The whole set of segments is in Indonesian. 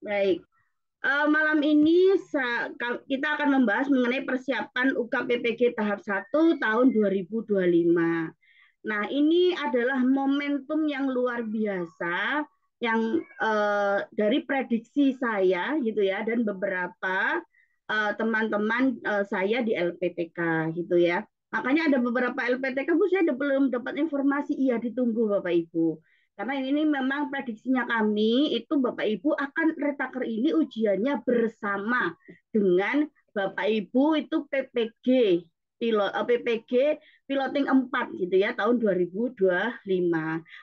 Baik. Malam ini kita akan membahas mengenai persiapan UKPPG tahap 1 tahun 2025. Nah, ini adalah momentum yang luar biasa yang dari prediksi saya gitu ya dan beberapa teman-teman saya di LPTK gitu ya. Makanya ada beberapa LPTK Bu saya belum dapat informasi, iya ditunggu Bapak Ibu. Karena ini memang prediksinya kami itu Bapak Ibu akan retaker ini ujiannya bersama dengan Bapak Ibu itu PPG PPG piloting 4 gitu ya tahun 2025.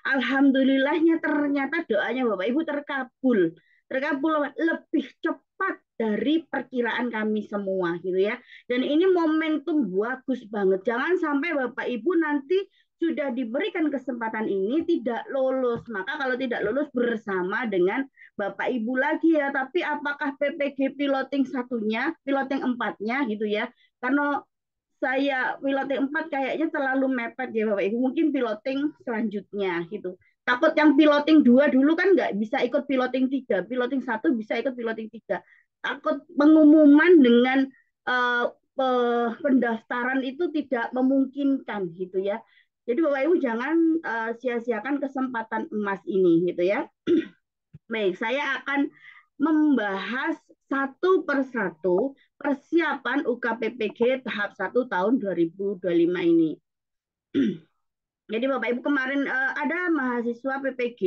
Alhamdulillahnya ternyata doanya Bapak Ibu terkabul. Terkabul lebih cepat dari perkiraan kami semua gitu ya. Dan ini momentum bagus banget. Jangan sampai Bapak Ibu nanti sudah diberikan kesempatan ini tidak lolos. Maka kalau tidak lolos bersama dengan Bapak Ibu lagi ya. Tapi apakah PPG piloting satunya, piloting empatnya gitu ya. Karena saya piloting 4 kayaknya terlalu mepet ya Bapak Ibu. Mungkin piloting selanjutnya gitu. Takut yang piloting 2 dulu kan nggak bisa ikut piloting 3. Piloting 1 bisa ikut piloting 3. Takut pengumuman dengan uh, pendaftaran itu tidak memungkinkan gitu ya. Jadi Bapak Ibu jangan sia-siakan kesempatan emas ini gitu ya. Baik, saya akan membahas satu persatu persiapan UKPPG tahap 1 tahun 2025 ini. Jadi Bapak Ibu kemarin ada mahasiswa PPG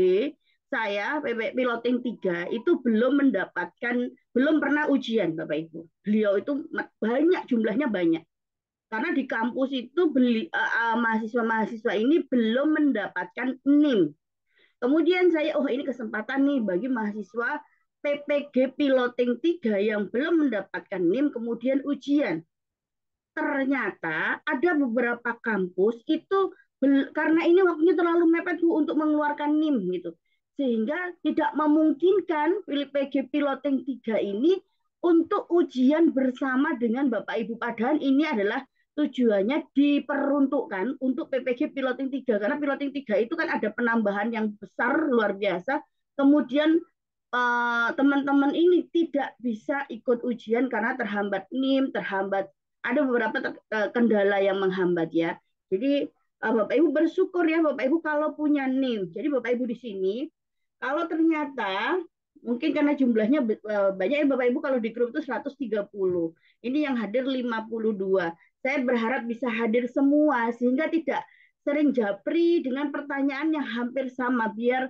saya piloting 3 itu belum mendapatkan belum pernah ujian Bapak Ibu. Beliau itu banyak jumlahnya banyak. Karena di kampus itu mahasiswa-mahasiswa ini belum mendapatkan NIM. Kemudian saya, oh ini kesempatan nih bagi mahasiswa PPG Piloting 3 yang belum mendapatkan NIM kemudian ujian. Ternyata ada beberapa kampus itu karena ini waktunya terlalu mepet Bu untuk mengeluarkan NIM gitu. Sehingga tidak memungkinkan PPG Piloting 3 ini untuk ujian bersama dengan Bapak Ibu. Padahal ini adalah tujuannya diperuntukkan untuk PPG Piloting 3 karena Piloting 3 itu kan ada penambahan yang besar luar biasa. Kemudian teman-teman ini tidak bisa ikut ujian karena terhambat NIM, terhambat ada beberapa kendala yang menghambat ya. Jadi Bapak Ibu bersyukur ya Bapak Ibu kalau punya NIM. Jadi Bapak Ibu di sini kalau ternyata mungkin karena jumlahnya banyak ya Bapak Ibu kalau di grup itu 130. Ini yang hadir 52. Saya berharap bisa hadir semua sehingga tidak sering japri dengan pertanyaan yang hampir sama biar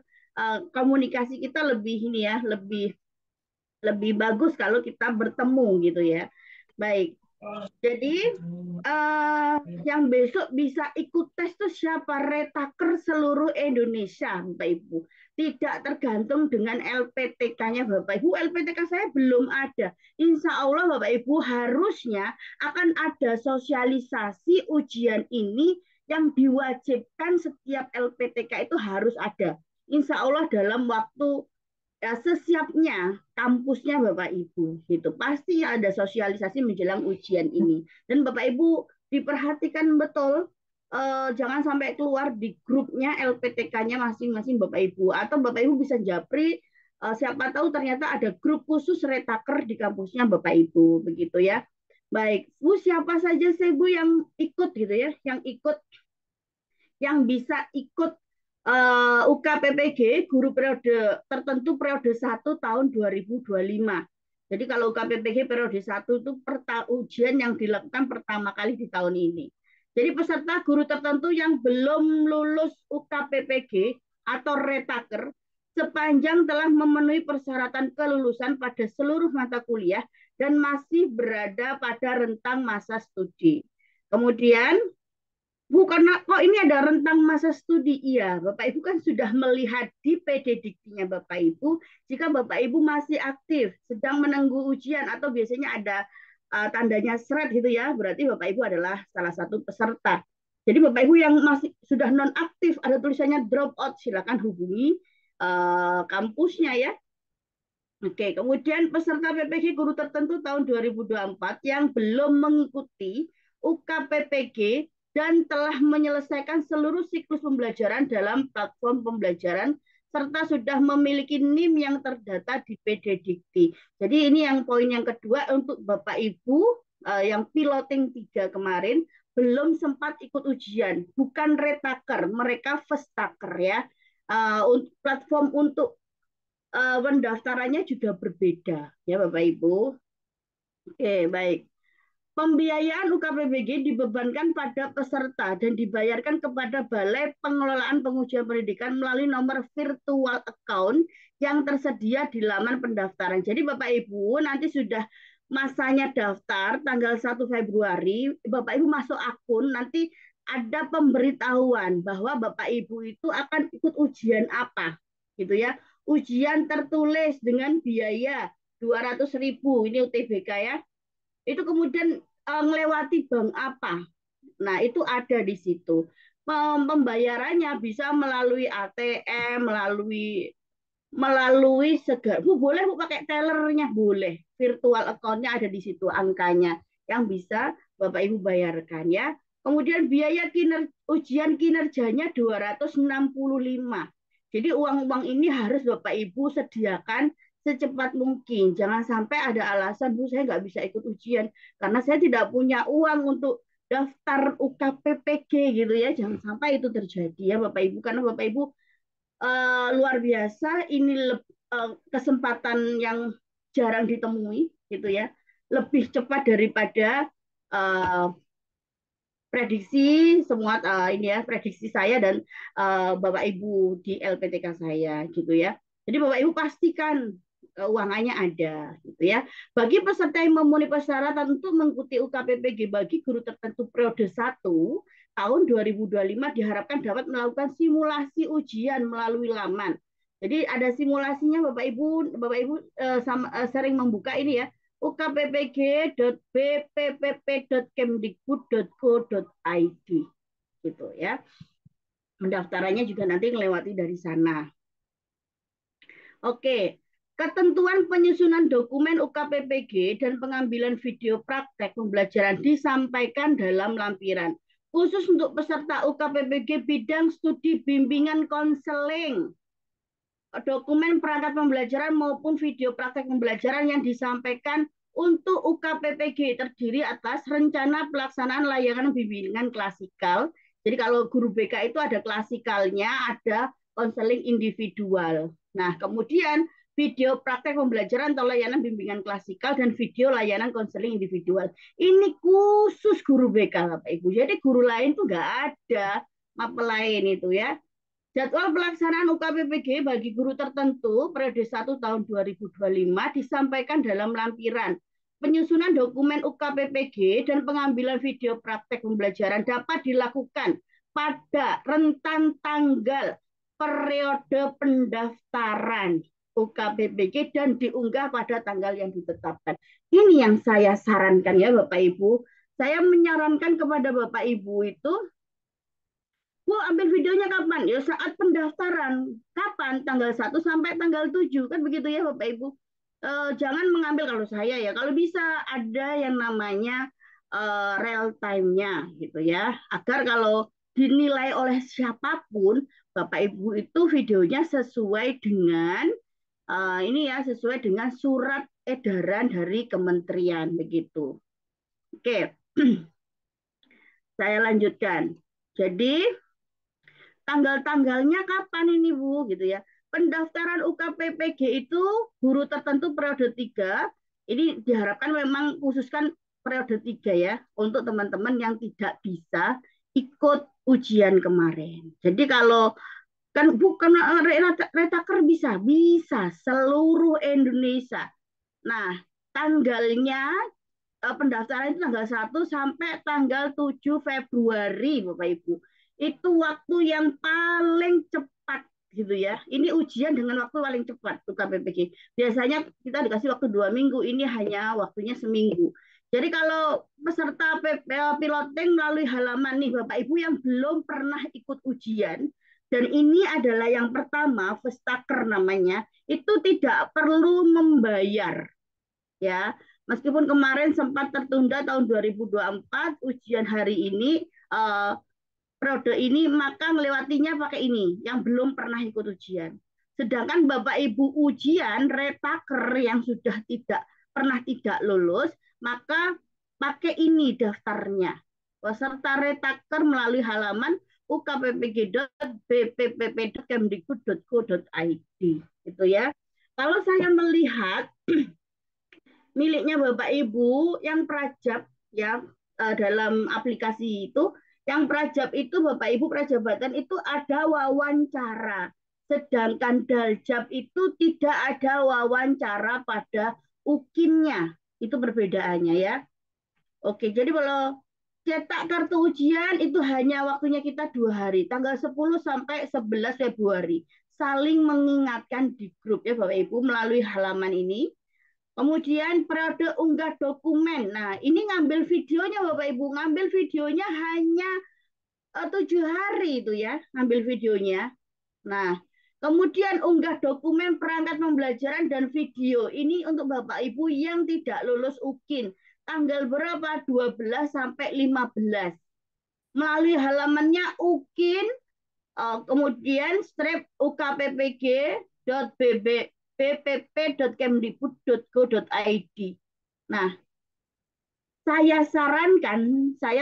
komunikasi kita lebih ini ya, lebih lebih bagus kalau kita bertemu gitu ya. Baik. Jadi yang besok bisa ikut tes itu siapa? Retaker seluruh Indonesia, Bapak Ibu. Tidak tergantung dengan LPTK-nya Bapak Ibu. LPTK saya belum ada. Insya Allah Bapak Ibu harusnya akan ada sosialisasi ujian ini yang diwajibkan setiap LPTK itu harus ada. Insya Allah dalam waktu ya, sesiapnya kampusnya Bapak Ibu gitu. Pasti ada sosialisasi menjelang ujian ini. Dan Bapak Ibu diperhatikan betul jangan sampai keluar di grupnya LPTK-nya masing-masing Bapak Ibu atau Bapak Ibu bisa japri siapa tahu ternyata ada grup khusus retaker di kampusnya Bapak Ibu begitu ya. Baik, Bu siapa saja sih Bu yang ikut gitu ya, yang ikut yang bisa ikut UKPPG guru periode tertentu periode 1 tahun 2025. Jadi kalau UKPPG periode 1 itu ujian yang dilakukan pertama kali di tahun ini. Jadi peserta guru tertentu yang belum lulus UKPPG atau retaker sepanjang telah memenuhi persyaratan kelulusan pada seluruh mata kuliah dan masih berada pada rentang masa studi. Kemudian bukan kok ini ada rentang masa studi. Iya, Bapak Ibu kan sudah melihat di PD Diktinya Bapak Ibu, jika Bapak Ibu masih aktif, sedang menunggu ujian atau biasanya ada tandanya seret gitu ya, berarti Bapak Ibu adalah salah satu peserta. Jadi Bapak Ibu yang masih sudah non aktif, ada tulisannya drop out, silakan hubungi kampusnya ya. Oke, kemudian peserta PPG guru tertentu tahun 2024 yang belum mengikuti UKPPG dan telah menyelesaikan seluruh siklus pembelajaran dalam platform pembelajaran serta sudah memiliki NIM yang terdata di PD Dikti. Jadi ini yang poin yang kedua untuk Bapak Ibu yang piloting 3 kemarin belum sempat ikut ujian, bukan retaker, mereka first taker ya. Platform untuk pendaftarannya juga berbeda ya Bapak Ibu. Oke, baik. Pembiayaan UKPBG dibebankan pada peserta dan dibayarkan kepada Balai Pengelolaan Pengujian Pendidikan melalui nomor virtual account yang tersedia di laman pendaftaran. Jadi Bapak Ibu nanti sudah masanya daftar tanggal 1 Februari, Bapak Ibu masuk akun, nanti ada pemberitahuan bahwa Bapak Ibu itu akan ikut ujian apa, gitu ya. Ujian tertulis dengan biaya 200.000, ini UTBK ya, itu kemudian melewati bank apa. Nah, itu ada di situ. Pembayarannya bisa melalui ATM, melalui segala. Bu, boleh Bu pakai tellernya, boleh. Virtual account-nya ada di situ angkanya yang bisa Bapak Ibu bayarkan ya. Kemudian biaya ujian kinerjanya 265. Jadi uang-uang ini harus Bapak Ibu sediakan secepat mungkin. Jangan sampai ada alasan, Bu, saya nggak bisa ikut ujian karena saya tidak punya uang untuk daftar UKPPG gitu ya. Jangan sampai itu terjadi ya Bapak Ibu, karena Bapak Ibu luar biasa. Ini kesempatan yang jarang ditemui gitu ya. Lebih cepat daripada uh, prediksi semua ini ya, prediksi saya dan Bapak Ibu di LPTK saya gitu ya. Jadi Bapak Ibu pastikan keuangannya ada gitu ya. Bagi peserta yang memenuhi persyaratan untuk mengikuti UKPPG bagi guru tertentu periode 1 tahun 2025 diharapkan dapat melakukan simulasi ujian melalui laman. Jadi ada simulasinya Bapak Ibu sering membuka ini ya, ukppg.bppp.kemdikbud.go.id gitu ya. Pendaftarannya juga nanti melewati dari sana. Oke, ketentuan penyusunan dokumen UKPPG dan pengambilan video praktek pembelajaran disampaikan dalam lampiran. Khusus untuk peserta UKPPG bidang studi bimbingan konseling, dokumen perangkat pembelajaran maupun video praktek pembelajaran yang disampaikan untuk UKPPG terdiri atas rencana pelaksanaan layanan bimbingan klasikal. Jadi kalau guru BK itu ada klasikalnya, ada konseling individual. Nah, kemudian video praktek pembelajaran atau layanan bimbingan klasikal dan video layanan konseling individual. Ini khusus guru BK, Bapak Ibu. Jadi guru lain tuh nggak ada mapel lain itu ya. Jadwal pelaksanaan UKPPG bagi guru tertentu periode 1 tahun 2025 disampaikan dalam lampiran. Penyusunan dokumen UKPPG dan pengambilan video praktek pembelajaran dapat dilakukan pada rentan tanggal periode pendaftaran UKPPG dan diunggah pada tanggal yang ditetapkan. Ini yang saya sarankan ya Bapak Ibu. Saya menyarankan kepada Bapak Ibu itu, Bu, ambil videonya kapan? Ya saat pendaftaran. Kapan? Tanggal 1 sampai tanggal 7. Kan begitu ya Bapak Ibu. Jangan mengambil kalau saya ya. Kalau bisa ada yang namanya real time-nya gitu ya. Agar kalau dinilai oleh siapapun, Bapak Ibu itu videonya sesuai dengan ini ya, sesuai dengan surat edaran dari kementerian begitu. Oke. Saya lanjutkan. Jadi tanggal-tanggalnya kapan ini Bu gitu ya. Pendaftaran UKPPG itu guru tertentu periode 3 ini diharapkan memang khususkan periode 3 ya untuk teman-teman yang tidak bisa ikut ujian kemarin. Jadi kalau kan bukan retaker bisa seluruh Indonesia. Nah, tanggalnya pendaftaran itu tanggal 1 sampai tanggal 7 Februari Bapak Ibu. Itu waktu yang paling cepat gitu ya. Ini ujian dengan waktu paling cepat untuk KPPG. Biasanya kita dikasih waktu 2 minggu, ini hanya waktunya seminggu. Jadi kalau peserta piloting melalui halaman nih Bapak Ibu yang belum pernah ikut ujian, dan ini adalah yang pertama, first taker namanya, itu tidak perlu membayar ya. Meskipun kemarin sempat tertunda tahun 2024 ujian hari ini periode ini, maka melewatinya pakai ini yang belum pernah ikut ujian. Sedangkan Bapak Ibu ujian retaker yang sudah tidak lulus, maka pakai ini daftarnya. Peserta retaker melalui halaman ukppg.bppp.kemdikbud.go.id gitu ya. Kalau saya melihat miliknya Bapak Ibu yang prajab ya dalam aplikasi itu, yang prajab itu Bapak Ibu prajabatan itu ada wawancara. Sedangkan daljab itu tidak ada wawancara pada ukinnya. Itu perbedaannya ya. Oke, jadi kalau cetak kartu ujian itu hanya waktunya kita 2 hari, tanggal 10 sampai 11 Februari. Saling mengingatkan di grup ya Bapak Ibu melalui halaman ini. Kemudian periode unggah dokumen. Nah, ini ngambil videonya Bapak Ibu. Ngambil videonya hanya 7 hari itu ya, ngambil videonya. Nah, kemudian unggah dokumen perangkat pembelajaran dan video. Ini untuk Bapak Ibu yang tidak lulus UKIN. Tanggal berapa? 12 sampai 15. Melalui halamannya UKIN, kemudian strip ukppg.bpp.kemdikbud.go.id. Nah, saya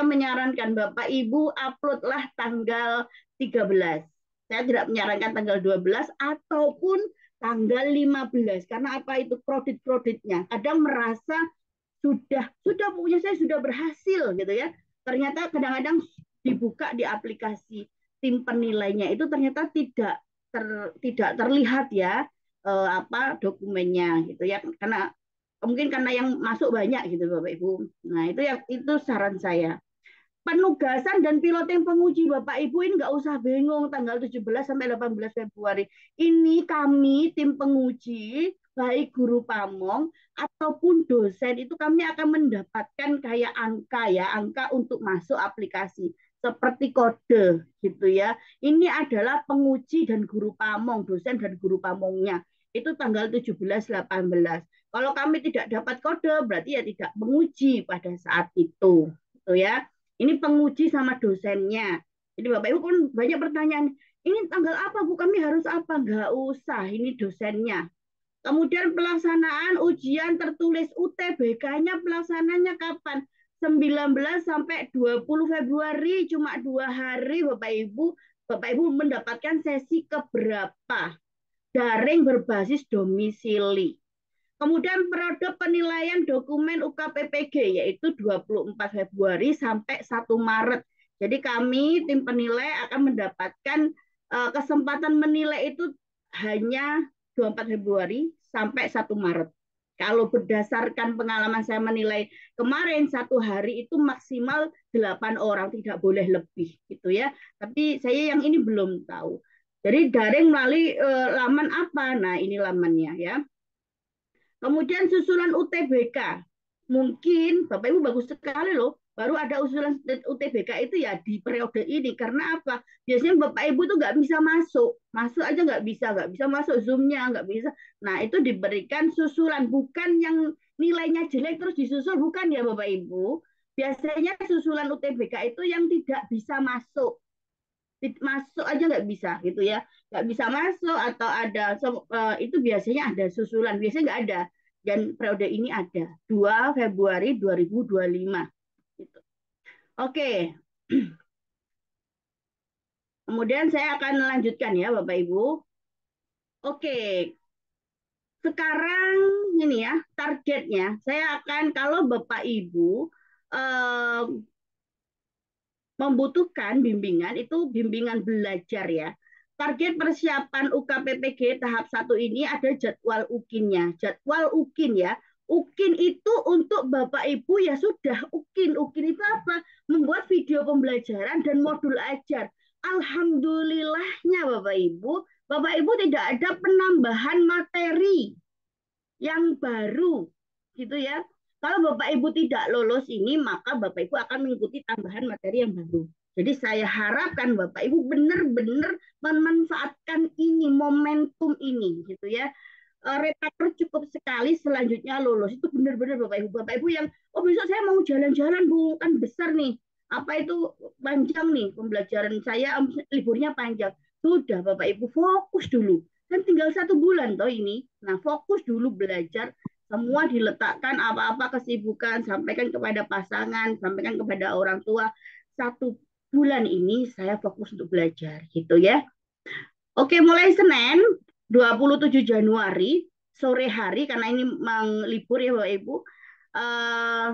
menyarankan Bapak Ibu uploadlah tanggal 13. Saya tidak menyarankan tanggal 12 ataupun tanggal 15 karena apa itu kredit-kreditnya. Kadang merasa sudah punya saya sudah berhasil gitu ya. Ternyata kadang-kadang dibuka di aplikasi tim penilainya itu ternyata tidak terlihat ya apa dokumennya gitu ya karena mungkin karena yang masuk banyak gitu Bapak Ibu. Nah, itu saran saya. Penugasan dan piloting penguji Bapak Ibu ini nggak usah bingung tanggal 17 sampai 18 Februari. Ini kami tim penguji baik guru pamong ataupun dosen itu kami akan mendapatkan kayak angka ya, angka untuk masuk aplikasi seperti kode gitu ya. Ini adalah penguji dan guru pamong, dosen dan guru pamongnya. Itu tanggal 17 18. Kalau kami tidak dapat kode berarti ya tidak menguji pada saat itu gitu ya. Ini penguji sama dosennya. Jadi Bapak Ibu pun banyak pertanyaan, ini tanggal apa Bu? Kami harus apa? Nggak usah, ini dosennya. Kemudian pelaksanaan ujian tertulis UTBK-nya pelaksananya kapan? 19 sampai 20 Februari, cuma 2 hari Bapak Ibu. Bapak Ibu mendapatkan sesi keberapa? Daring berbasis domisili. Kemudian periode penilaian dokumen UKPPG yaitu 24 Februari sampai 1 Maret. Jadi kami tim penilai akan mendapatkan kesempatan menilai itu hanya 24 Februari sampai 1 Maret. Kalau berdasarkan pengalaman saya menilai kemarin 1 hari itu maksimal 8 orang, tidak boleh lebih gitu ya. Tapi saya yang ini belum tahu. Jadi daring melalui laman apa? Nah, ini lamannya ya. Kemudian susulan UTBK. Mungkin Bapak Ibu bagus sekali loh. Baru ada usulan UTBK itu ya di periode ini. Karena apa? Biasanya Bapak Ibu tuh nggak bisa masuk. Masuk aja nggak bisa masuk Zoom-nya, nggak bisa. Nah itu diberikan susulan. Bukan yang nilainya jelek terus disusul. Bukan ya Bapak Ibu. Biasanya susulan UTBK itu yang tidak bisa masuk masuk aja nggak bisa gitu ya, nggak bisa masuk atau ada itu biasanya ada susulan, biasanya nggak ada, dan periode ini ada 2 Februari 2025 gitu. Oke, kemudian saya akan melanjutkan ya Bapak Ibu. Oke, sekarang ini ya targetnya saya akan kalau Bapak Ibu eh, membutuhkan bimbingan itu bimbingan belajar ya. Target persiapan UKPPG tahap 1 ini ada jadwal UKIN-nya. Jadwal UKIN ya. UKIN itu untuk Bapak Ibu ya sudah UKIN. UKIN itu apa? Membuat video pembelajaran dan modul ajar. Alhamdulillahnya Bapak Ibu tidak ada penambahan materi yang baru gitu ya. Kalau Bapak Ibu tidak lolos ini, maka Bapak Ibu akan mengikuti tambahan materi yang baru. Jadi saya harapkan Bapak Ibu benar-benar memanfaatkan ini, momentum ini gitu ya. Retaker cukup sekali selanjutnya lulus. Itu benar-benar Bapak Ibu. Bapak Ibu yang, oh besok saya mau jalan-jalan Bu, kan besar nih. Apa itu panjang nih pembelajaran saya, liburnya panjang. Sudah Bapak Ibu fokus dulu. Kan tinggal 1 bulan toh ini. Nah, fokus dulu belajar, semua diletakkan apa-apa kesibukan, sampaikan kepada pasangan, sampaikan kepada orang tua. 1 bulan ini saya fokus untuk belajar gitu ya. Oke, mulai Senin 27 Januari sore hari karena ini memang libur ya Bapak Ibu. eh,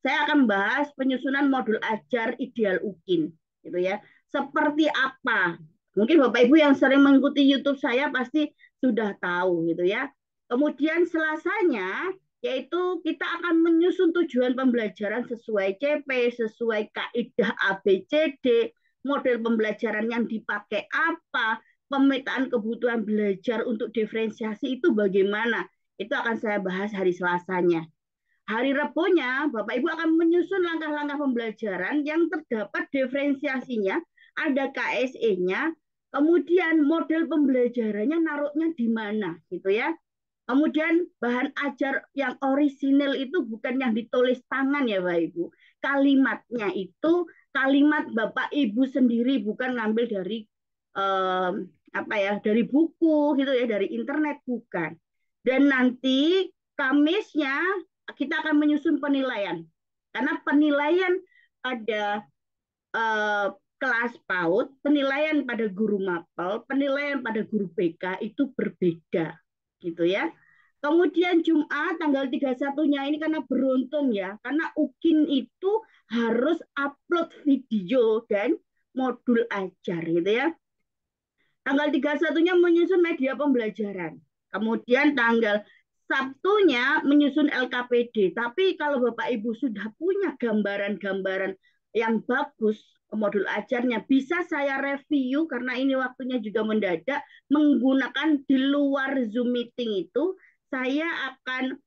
saya akan bahas penyusunan modul ajar ideal UKIN gitu ya. Seperti apa? Mungkin Bapak Ibu yang sering mengikuti YouTube saya pasti sudah tahu gitu ya. Kemudian Selasanya yaitu kita akan menyusun tujuan pembelajaran sesuai CP, sesuai kaidah ABCD, model pembelajaran yang dipakai apa, pemetaan kebutuhan belajar untuk diferensiasi itu bagaimana. Itu akan saya bahas hari Selasanya. Hari Rabunya, Bapak Ibu akan menyusun langkah-langkah pembelajaran yang terdapat diferensiasinya, ada KSE-nya, kemudian model pembelajarannya naruhnya di mana, gitu ya. Kemudian bahan ajar yang orisinil itu bukan yang ditulis tangan ya Bapak Ibu. Kalimatnya itu kalimat Bapak Ibu sendiri, bukan ngambil dari apa ya, dari buku gitu ya, dari internet bukan. Dan nanti Kamisnya kita akan menyusun penilaian. Karena penilaian pada eh, kelas PAUD, penilaian pada guru MAPEL, penilaian pada guru BK itu berbeda gitu ya. Kemudian Jumat tanggal 31-nya ini karena beruntung ya, karena UKIN itu harus upload video dan modul ajar gitu ya. Tanggal 31-nya menyusun media pembelajaran. Kemudian tanggal Sabtunya menyusun LKPD. Tapi kalau Bapak Ibu sudah punya gambaran-gambaran yang bagus modul ajarnya, bisa saya review karena ini waktunya juga mendadak, menggunakan di luar Zoom meeting itu saya akan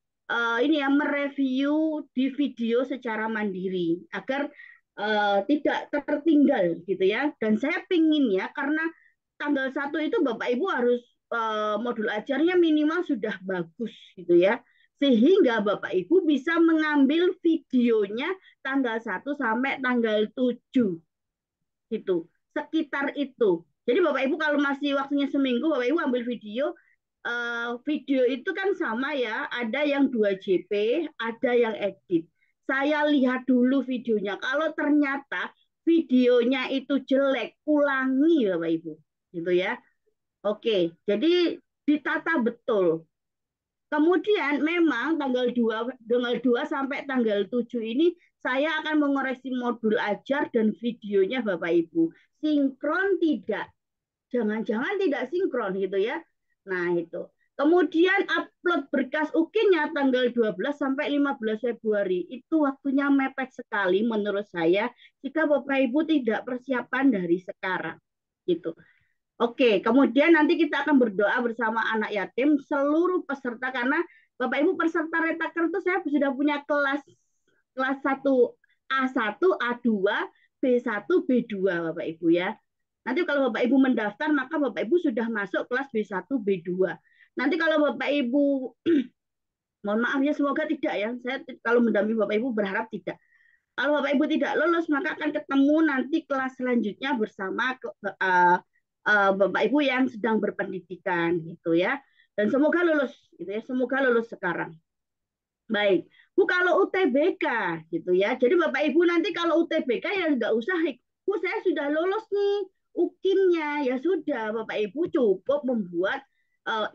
ini ya mereview di video secara mandiri agar tidak tertinggal gitu ya. Dan saya pingin ya karena tanggal 1 itu Bapak Ibu harus modul ajarnya minimal sudah bagus gitu ya. Sehingga Bapak Ibu bisa mengambil videonya tanggal 1 sampai tanggal 7 gitu. Sekitar itu. Jadi Bapak Ibu kalau masih waktunya seminggu Bapak Ibu ambil video video itu kan sama ya, ada yang 2JP, ada yang edit. Saya lihat dulu videonya. Kalau ternyata videonya itu jelek, ulangi Bapak Ibu. Gitu ya. Oke, jadi ditata betul. Kemudian memang tanggal 2 sampai tanggal 7 ini saya akan mengoreksi modul ajar dan videonya Bapak Ibu. Sinkron tidak, jangan-jangan tidak sinkron gitu ya. Nah, itu. Kemudian upload berkas UKIN-nya tanggal 12 sampai 15 Februari. Itu waktunya mepet sekali menurut saya jika Bapak Ibu tidak persiapan dari sekarang. Gitu. Oke, kemudian nanti kita akan berdoa bersama anak yatim seluruh peserta karena Bapak Ibu peserta retaker itu saya sudah punya kelas 1 A1, A2, B1, B2 Bapak Ibu ya. Nanti kalau Bapak Ibu mendaftar maka Bapak Ibu sudah masuk kelas B1, B2. Nanti kalau Bapak Ibu mohon maaf ya semoga tidak ya. Saya kalau mendampingi Bapak Ibu berharap tidak. Kalau Bapak Ibu tidak lolos, maka akan ketemu nanti kelas selanjutnya bersama Bapak Ibu yang sedang berpendidikan gitu ya. Dan semoga lulus gitu ya, semoga lulus sekarang. Baik, Bu kalau UTBK gitu ya. Jadi Bapak Ibu nanti kalau UTBK ya nggak usah, Bu saya sudah lolos nih UKIN-nya, ya sudah Bapak Ibu cukup membuat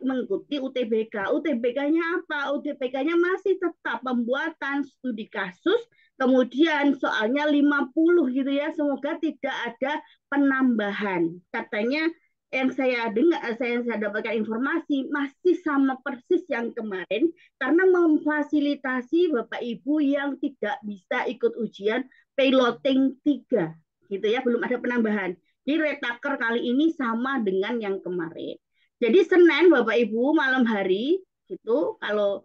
mengikuti UTBK. UTBK-nya apa? UTBK-nya masih tetap pembuatan studi kasus, kemudian soalnya 50 gitu ya. Semoga tidak ada penambahan. Katanya yang saya dengar, saya dapatkan informasi masih sama persis yang kemarin karena memfasilitasi Bapak Ibu yang tidak bisa ikut ujian piloting 3 gitu ya, belum ada penambahan. Jadi retaker kali ini sama dengan yang kemarin. Jadi Senin Bapak Ibu malam hari gitu, kalau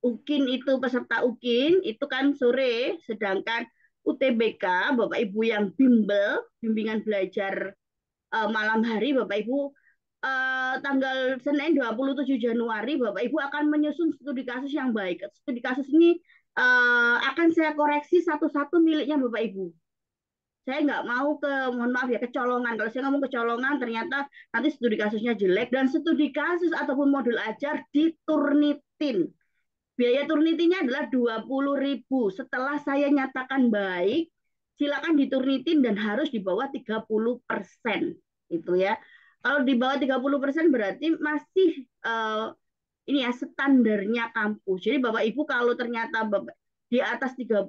UKIN itu peserta UKIN itu kan sore, sedangkan UTBK Bapak Ibu yang bimbel, bimbingan belajar malam hari Bapak Ibu tanggal Senin 27 Januari Bapak Ibu akan menyusun studi kasus yang baik. Studi kasus ini akan saya koreksi satu-satu miliknya Bapak Ibu. Saya nggak mau mohon maaf ya, kecolongan. Kalau saya ngomong kecolongan, ternyata nanti studi kasusnya jelek, dan studi kasus ataupun modul ajar diturnitin. Biaya turnitinya adalah 20.000. Setelah saya nyatakan baik, silakan diturnitin dan harus di bawah 30%. Itu ya. Kalau di bawah 30% berarti masih ini ya standarnya kampus. Jadi Bapak Ibu kalau ternyata Bapak di atas 30%,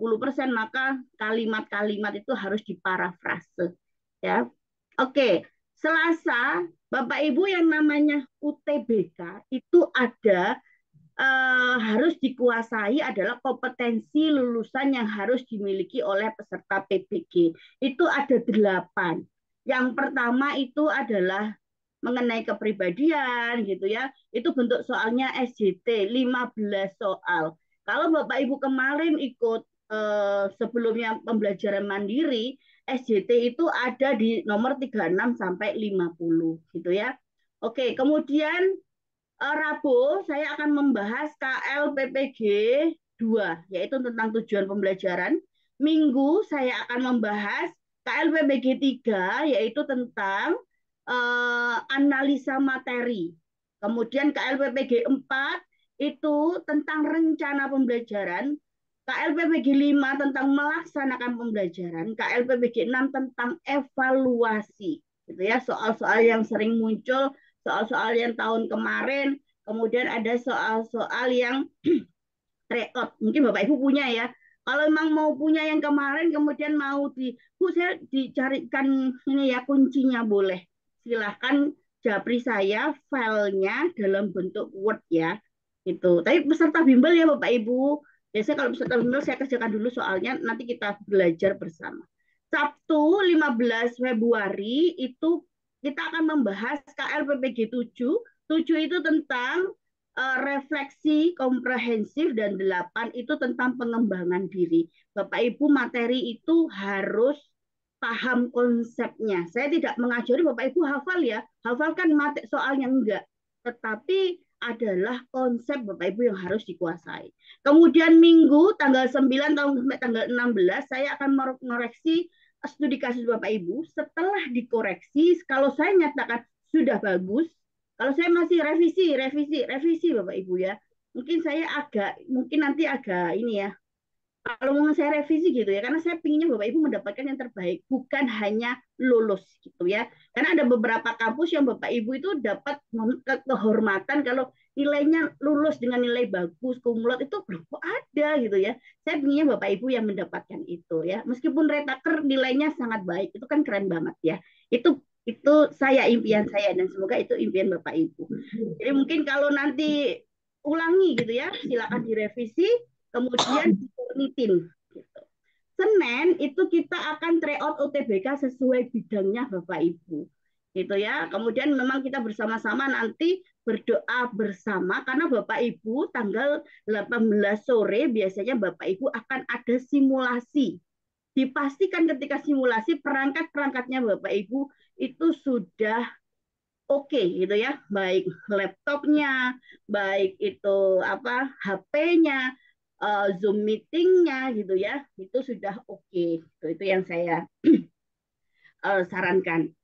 maka kalimat-kalimat itu harus diparafrase ya. Oke, Selasa Bapak Ibu yang namanya UTBK itu ada harus dikuasai adalah kompetensi lulusan yang harus dimiliki oleh peserta PBG. Itu ada 8. Yang pertama itu adalah mengenai kepribadian gitu ya. Itu bentuk soalnya SJT 15 soal. Kalau Bapak Ibu kemarin ikut sebelumnya pembelajaran mandiri, SJT itu ada di nomor 36 sampai 50 gitu ya. Oke, kemudian Rabu saya akan membahas KLPPG 2, yaitu tentang tujuan pembelajaran. Minggu saya akan membahas KLPPG 3, yaitu tentang analisa materi. Kemudian KLPPG 4 itu tentang rencana pembelajaran. KLPPG 5 tentang melaksanakan pembelajaran. KLPPG 6 tentang evaluasi. Gitu ya, soal-soal yang sering muncul, soal-soal yang tahun kemarin, kemudian ada soal-soal yang tryout. Mungkin Bapak Ibu punya ya. Kalau memang mau punya yang kemarin, kemudian mau Bu, saya dicarikan ini ya kuncinya, boleh. Silahkan japri saya filenya dalam bentuk Word ya. Itu. Tapi peserta bimbel ya Bapak Ibu. Biasanya kalau peserta bimbel saya kerjakan dulu soalnya, nanti kita belajar bersama. Sabtu 15 Februari itu kita akan membahas KLPPG 7. 7 itu tentang refleksi komprehensif, dan 8 itu tentang pengembangan diri. Bapak Ibu materi itu harus paham konsepnya. Saya tidak mengajari Bapak Ibu hafal ya, hafalkan materi soalnya enggak. Tetapi adalah konsep Bapak Ibu yang harus dikuasai. Kemudian Minggu tanggal 9 sampai tanggal 16 saya akan mengoreksi studi kasus Bapak Ibu. Setelah dikoreksi, kalau saya nyatakan sudah bagus, kalau saya masih revisi Bapak Ibu ya. Mungkin nanti agak ini ya. Kalau mau saya revisi gitu ya, karena saya pinginnya Bapak Ibu mendapatkan yang terbaik, bukan hanya lulus gitu ya. Karena ada beberapa kampus yang Bapak Ibu itu dapat kehormatan kalau nilainya lulus dengan nilai bagus, kumulat itu belum ada gitu ya. Saya pinginnya Bapak Ibu yang mendapatkan itu ya. Meskipun retaker nilainya sangat baik, itu kan keren banget ya. Itu impian saya, dan semoga itu impian Bapak Ibu. Jadi mungkin kalau nanti ulangi gitu ya, silakan direvisi, kemudian diturnitin. Gitu. Senin itu kita akan tryout UTBK sesuai bidangnya Bapak Ibu. Gitu ya. Kemudian memang kita bersama-sama nanti berdoa bersama, karena Bapak Ibu tanggal 18 sore biasanya Bapak Ibu akan ada simulasi. Dipastikan ketika simulasi perangkat-perangkatnya Bapak Ibu itu sudah oke gitu ya, baik laptopnya, baik itu apa HP-nya, Zoom meetingnya gitu ya, itu sudah oke. Itu yang saya sarankan.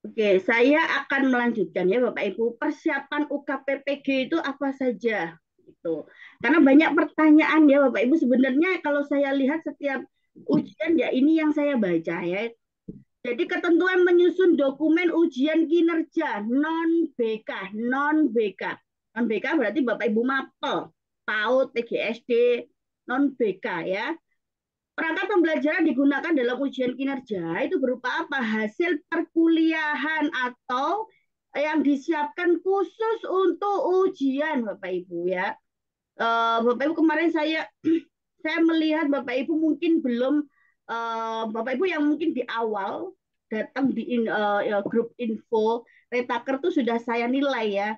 Oke, saya akan melanjutkan ya Bapak Ibu, persiapan UKPPG itu apa saja gitu. Karena banyak pertanyaan ya Bapak Ibu, sebenarnya kalau saya lihat setiap ujian ya ini yang saya baca ya. Jadi ketentuan menyusun dokumen ujian kinerja non BK, non BK. Non BK berarti Bapak Ibu mapel, PAUD, PGSD, non BK ya. Perangkat pembelajaran digunakan dalam ujian kinerja itu berupa apa? Hasil perkuliahan atau yang disiapkan khusus untuk ujian Bapak Ibu ya. Bapak Ibu kemarin saya melihat Bapak Ibu mungkin belum Bapak Ibu yang mungkin di awal datang di grup info Retaker tuh sudah saya nilai ya,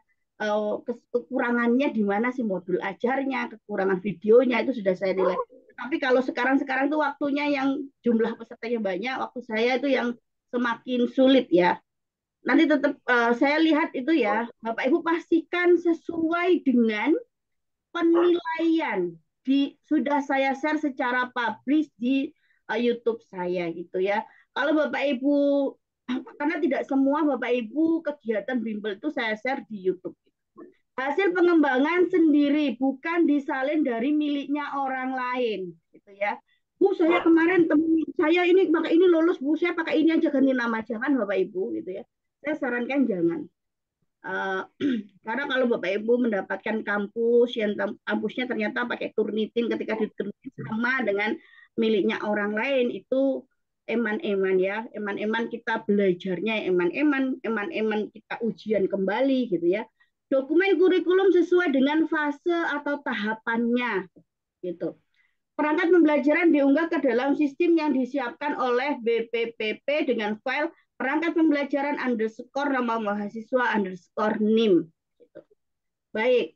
kekurangannya di mana sih modul ajarnya, kekurangan videonya itu sudah saya nilai. Tapi kalau sekarang tuh waktunya yang jumlah pesertanya banyak, waktu saya itu yang semakin sulit ya. Nanti tetap saya lihat itu ya, Bapak Ibu pastikan sesuai dengan penilaian sudah saya share secara publish di YouTube saya gitu ya. Kalau Bapak Ibu, karena tidak semua Bapak Ibu kegiatan bimbel itu saya share di YouTube. Hasil pengembangan sendiri, bukan disalin dari miliknya orang lain, gitu ya. Bu, saya kemarin temen saya ini pakai ini lulus, Bu, saya pakai ini aja ganti nama, jangan Bapak Ibu, gitu ya. Saya sarankan jangan. Uh, karena kalau Bapak Ibu mendapatkan kampus yang kampusnya ternyata pakai Turnitin, ketika di Turnitin sama dengan miliknya orang lain, itu eman-eman ya, eman-eman kita belajarnya, eman-eman kita ujian kembali gitu ya. Dokumen kurikulum sesuai dengan fase atau tahapannya gitu. Perangkat pembelajaran diunggah ke dalam sistem yang disiapkan oleh BPPP dengan file perangkat pembelajaran underscore nama mahasiswa underscore NIM. Baik.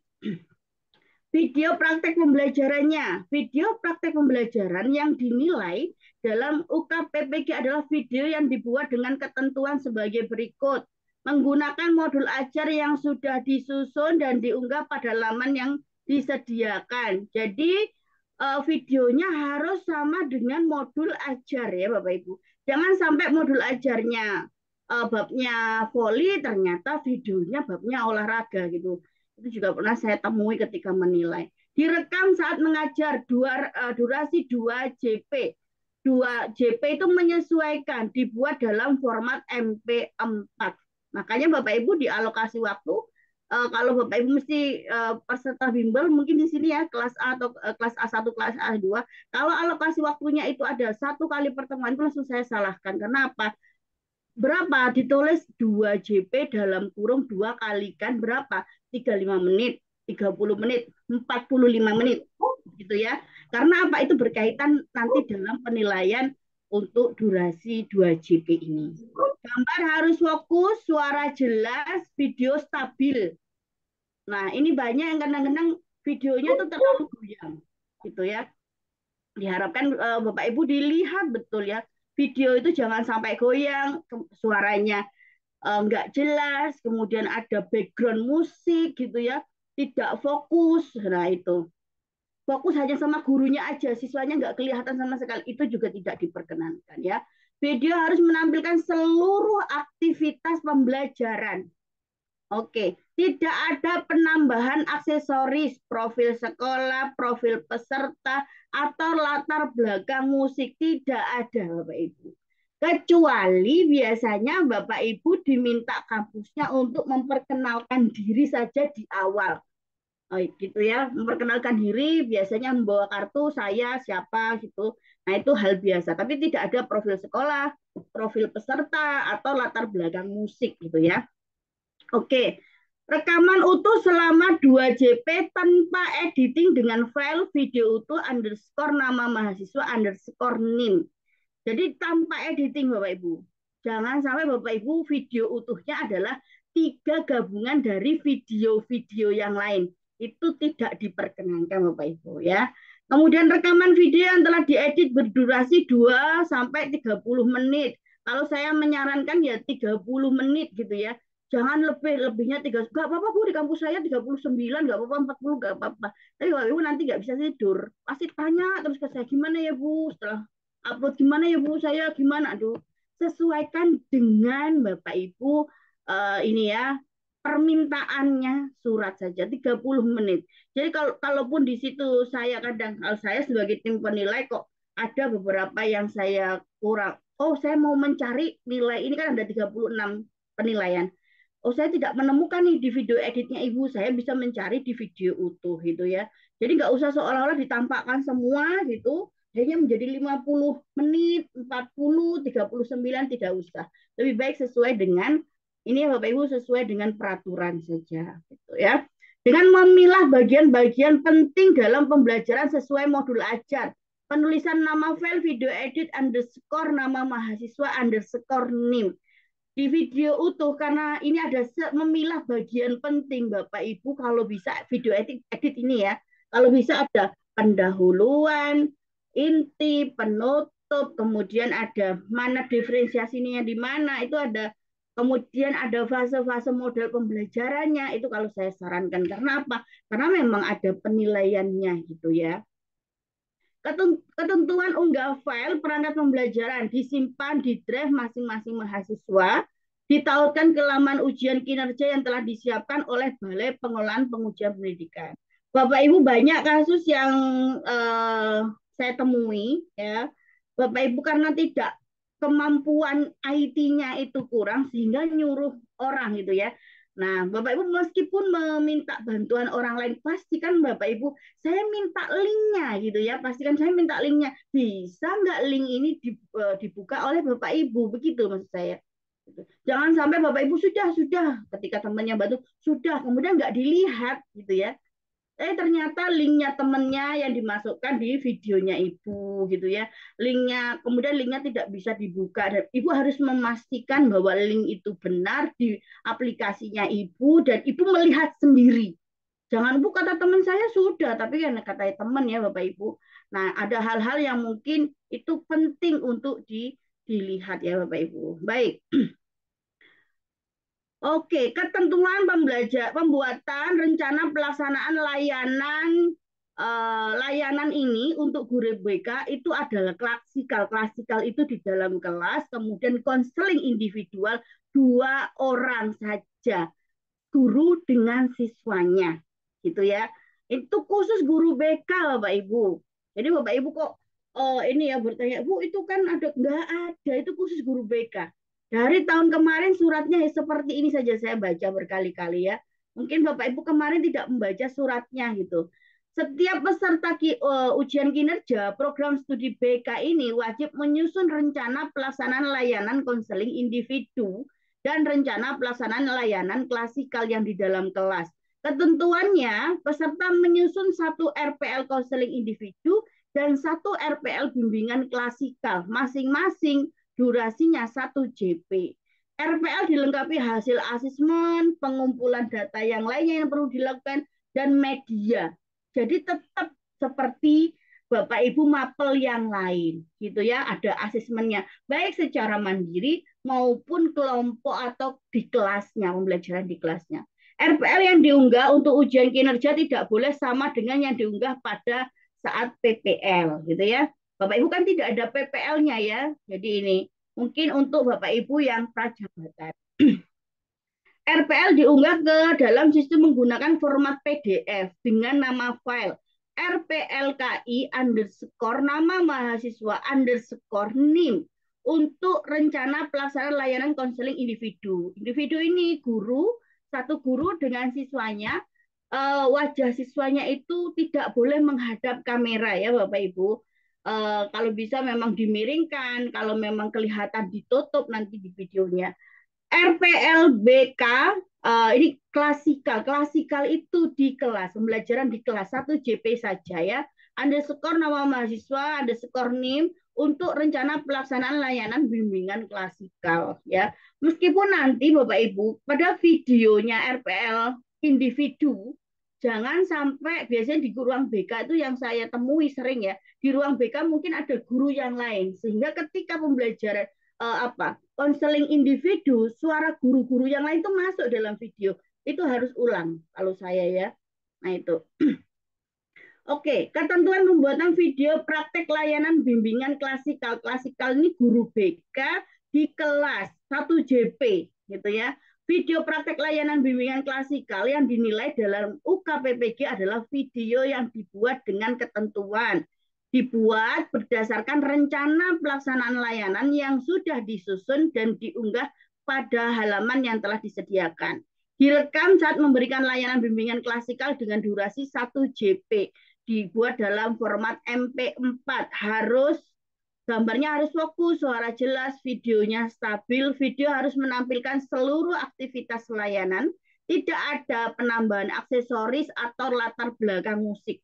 Video praktek pembelajarannya. Video praktek pembelajaran yang dinilai dalam UKPPG adalah video yang dibuat dengan ketentuan sebagai berikut. Menggunakan modul ajar yang sudah disusun dan diunggah pada laman yang disediakan. Jadi videonya harus sama dengan modul ajar ya Bapak Ibu. Jangan sampai modul ajarnya babnya voli ternyata videonya babnya olahraga gitu. Itu juga pernah saya temui ketika menilai. Direkam saat mengajar durasi 2 JP. 2 JP itu menyesuaikan, dibuat dalam format MP4. Makanya Bapak Ibu dialokasi waktu, kalau Bapak Ibu mesti peserta bimbel mungkin di sini ya kelas A atau kelas A1, kelas A2. Kalau alokasi waktunya itu ada 1 kali pertemuan itu langsung saya salahkan. Karena apa? Berapa? Ditulis 2 JP dalam kurung 2 kalikan berapa? 35 menit, 30 menit, 45 menit. Gitu ya. Karena apa? Itu berkaitan nanti dalam penilaian untuk durasi 2 JP ini. Gambar harus fokus, suara jelas, video stabil. Nah, ini banyak yang kadang-kadang videonya tuh terlalu goyang. Gitu ya. Diharapkan Bapak Ibu dilihat betul ya. Video itu jangan sampai goyang, suaranya nggak jelas, kemudian ada background musik gitu ya, tidak fokus. Nah itu fokus hanya sama gurunya aja, siswanya nggak kelihatan sama sekali, itu juga tidak diperkenankan ya. Video harus menampilkan seluruh aktivitas pembelajaran. Oke, tidak ada penambahan aksesoris, profil sekolah, profil peserta, atau latar belakang musik. Tidak ada, Bapak Ibu. Kecuali biasanya Bapak Ibu diminta kampusnya untuk memperkenalkan diri saja di awal. Oh, gitu ya, memperkenalkan diri, biasanya membawa kartu saya siapa gitu. Nah, itu hal biasa, tapi tidak ada profil sekolah, profil peserta, atau latar belakang musik gitu ya. Oke, rekaman utuh selama 2 JP tanpa editing dengan file video utuh underscore nama mahasiswa underscore NIM. Jadi tanpa editing Bapak Ibu. Jangan sampai Bapak Ibu video utuhnya adalah 3 gabungan dari video-video yang lain. Itu tidak diperkenankan Bapak Ibu ya. Kemudian rekaman video yang telah diedit berdurasi 2 sampai 30 menit. Kalau saya menyarankan ya 30 menit gitu ya. Jangan lebihnya 3, nggak apa-apa Bu, di kampus saya 39, nggak apa-apa 40, nggak apa-apa. Tapi Bapak Ibu nanti nggak bisa tidur. Pasti tanya terus ke saya, gimana ya Bu setelah upload, gimana ya Bu, saya gimana? Aduh, sesuaikan dengan Bapak Ibu ini ya, permintaannya surat saja 30 menit. Jadi kalaupun di situ saya kadang, kalau saya sebagai tim penilai kok ada beberapa yang saya kurang. Oh, saya mau mencari nilai, ini kan ada 36 penilaian. Oh, saya tidak menemukan nih di video editnya Ibu, saya bisa mencari di video utuh gitu ya. Jadi nggak usah seolah-olah ditampakkan semua gitu, hanya menjadi 50 menit, 40, 39, tidak usah. Lebih baik sesuai dengan, ini Bapak Ibu sesuai dengan peraturan saja gitu ya. Dengan memilah bagian-bagian penting dalam pembelajaran sesuai modul ajar. Penulisan nama file video edit underscore nama mahasiswa underscore NIM di video utuh, karena ini ada memilah bagian penting Bapak Ibu. Kalau bisa video edit ini ya, kalau bisa ada pendahuluan, inti, penutup, kemudian ada mana diferensiasinya di mana, itu ada, kemudian ada fase-fase model pembelajarannya, itu kalau saya sarankan. Karena apa? Karena memang ada penilaiannya gitu ya. Ketentuan unggah file perangkat pembelajaran disimpan di drive masing-masing mahasiswa, ditautkan ke laman ujian kinerja yang telah disiapkan oleh Balai Pengelolaan Pengujian Pendidikan. Bapak Ibu, banyak kasus yang saya temui ya. Bapak Ibu karena tidak kemampuan IT-nya itu kurang sehingga nyuruh orang gitu ya. Nah, Bapak Ibu meskipun meminta bantuan orang lain, pastikan Bapak Ibu, saya minta linknya gitu ya, pastikan saya minta linknya. Bisa nggak link ini dibuka oleh Bapak Ibu, begitu maksud saya. Jangan sampai Bapak Ibu sudah, ketika temannya bantu, sudah, kemudian nggak dilihat gitu ya. Ternyata linknya temennya yang dimasukkan di videonya ibu gitu ya, linknya kemudian linknya tidak bisa dibuka dan ibu harus memastikan bahwa link itu benar di aplikasinya ibu dan ibu melihat sendiri. Jangan bu kata teman saya sudah, tapi kan kata teman ya Bapak Ibu. Nah ada hal-hal yang mungkin itu penting untuk dilihat ya Bapak Ibu. Baik. Oke, ketentuan pembuatan rencana pelaksanaan layanan ini untuk guru BK itu adalah klasikal. Klasikal itu di dalam kelas, kemudian konseling individual 2 orang saja, guru dengan siswanya, gitu ya. Itu khusus guru BK, Bapak Ibu. Jadi Bapak Ibu kok ini ya bertanya, Bu itu kan ada nggak ada? Itu khusus guru BK. Dari tahun kemarin suratnya seperti ini saja saya baca berkali-kali ya. Mungkin Bapak Ibu kemarin tidak membaca suratnya gitu. Setiap peserta ujian kinerja program studi BK ini wajib menyusun rencana pelaksanaan layanan konseling individu dan rencana pelaksanaan layanan klasikal yang di dalam kelas. Ketentuannya, peserta menyusun 1 RPL konseling individu dan 1 RPL bimbingan klasikal, masing-masing durasinya 1 JP. RPL dilengkapi hasil asesmen, pengumpulan data yang lainnya yang perlu dilakukan, dan media. Jadi tetap seperti Bapak Ibu mapel yang lain gitu ya, ada asesmennya baik secara mandiri maupun kelompok atau di kelasnya, pembelajaran di kelasnya. RPL yang diunggah untuk ujian kinerja tidak boleh sama dengan yang diunggah pada saat PPL gitu ya. Bapak Ibu kan tidak ada PPL-nya ya. Jadi ini mungkin untuk Bapak Ibu yang prajabatan. RPL diunggah ke dalam sistem menggunakan format PDF dengan nama file RPLKI underscore nama mahasiswa underscore NIM untuk rencana pelaksanaan layanan konseling individu. Individu ini guru, satu guru dengan siswanya. Wajah siswanya itu tidak boleh menghadap kamera ya Bapak Ibu. Kalau bisa memang dimiringkan, kalau memang kelihatan ditutup nanti di videonya. RPLBK ini klasikal. Klasikal itu di kelas, pembelajaran di kelas 1 JP saja ya. Underscore nama mahasiswa, underscore NIM untuk rencana pelaksanaan layanan bimbingan klasikal ya. Meskipun nanti Bapak Ibu pada videonya RPL individu jangan sampai biasanya di ruang BK itu yang saya temui sering ya. Di ruang BK mungkin ada guru yang lain sehingga ketika pembelajaran konseling individu, suara guru-guru yang lain itu masuk dalam video. Itu harus ulang kalau saya ya. Nah itu. Oke, ketentuan pembuatan video praktek layanan bimbingan klasikal. Klasikal ini guru BK di kelas 1 JP gitu ya. Video praktek layanan bimbingan klasikal yang dinilai dalam UKPPG adalah video yang dibuat dengan ketentuan, dibuat berdasarkan rencana pelaksanaan layanan yang sudah disusun dan diunggah pada halaman yang telah disediakan. Direkam saat memberikan layanan bimbingan klasikal dengan durasi 1 JP. Dibuat dalam format MP4. Gambarnya harus fokus, suara jelas, videonya stabil. Video harus menampilkan seluruh aktivitas layanan. Tidak ada penambahan aksesoris atau latar belakang musik.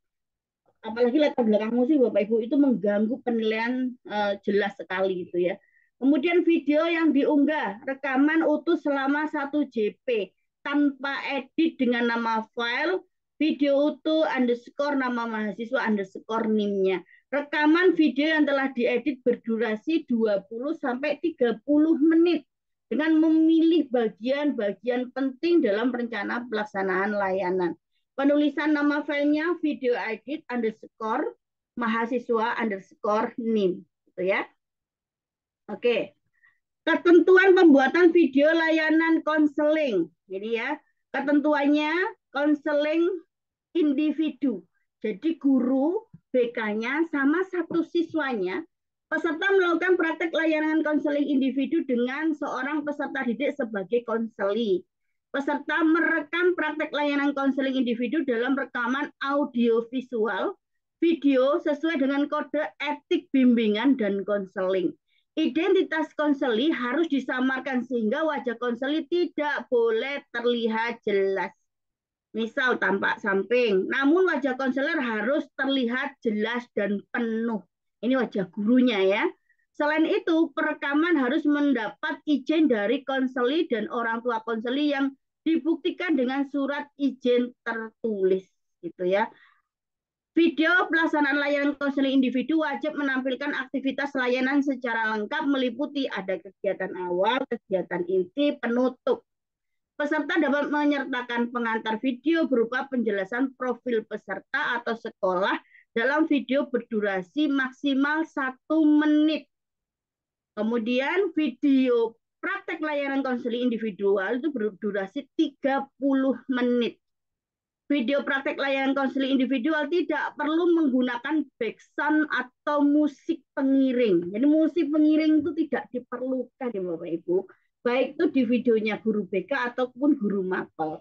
Apalagi latar belakang musik Bapak Ibu itu mengganggu penilaian jelas sekali gitu ya. Kemudian video yang diunggah rekaman utuh selama 1 JP tanpa edit dengan nama file video utuh underscore nama mahasiswa underscore NIM-nya. Rekaman video yang telah diedit berdurasi 20 sampai 30 menit dengan memilih bagian-bagian penting dalam rencana pelaksanaan layanan. Penulisan nama filenya video edit underscore mahasiswa underscore NIM. Gitu ya. Oke. Ketentuan pembuatan video layanan konseling. Jadi ya, ketentuannya konseling individu. Jadi guru BK-nya sama satu siswanya, peserta melakukan praktek layanan konseling individu dengan seorang peserta didik sebagai konseli. Peserta merekam praktek layanan konseling individu dalam rekaman audio visual, video sesuai dengan kode etik bimbingan dan konseling. Identitas konseli harus disamarkan sehingga wajah konseli tidak boleh terlihat jelas. Misal tampak samping, namun wajah konselor harus terlihat jelas dan penuh. Ini wajah gurunya ya. Selain itu, perekaman harus mendapat izin dari konseli dan orang tua konseli yang dibuktikan dengan surat izin tertulis gitu ya. Video pelaksanaan layanan konseling individu wajib menampilkan aktivitas layanan secara lengkap meliputi ada kegiatan awal, kegiatan inti, penutup. Peserta dapat menyertakan pengantar video berupa penjelasan profil peserta atau sekolah dalam video berdurasi maksimal 1 menit. Kemudian video praktek layanan konseling individual itu berdurasi 30 menit. Video praktek layanan konseling individual tidak perlu menggunakan background atau musik pengiring. Jadi musik pengiring itu tidak diperlukan ya Bapak Ibu. Baik itu di videonya guru BK ataupun guru mapel.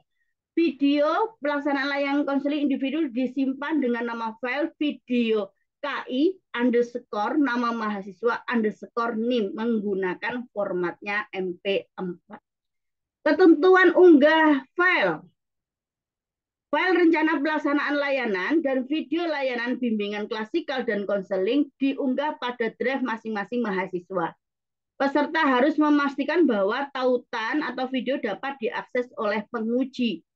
Video pelaksanaan layanan konseling individu disimpan dengan nama file video KI underscore nama mahasiswa underscore NIM menggunakan formatnya MP4. Ketentuan unggah file. File rencana pelaksanaan layanan dan video layanan bimbingan klasikal dan konseling diunggah pada drive masing-masing mahasiswa. Peserta harus memastikan bahwa tautan atau video dapat diakses oleh penguji.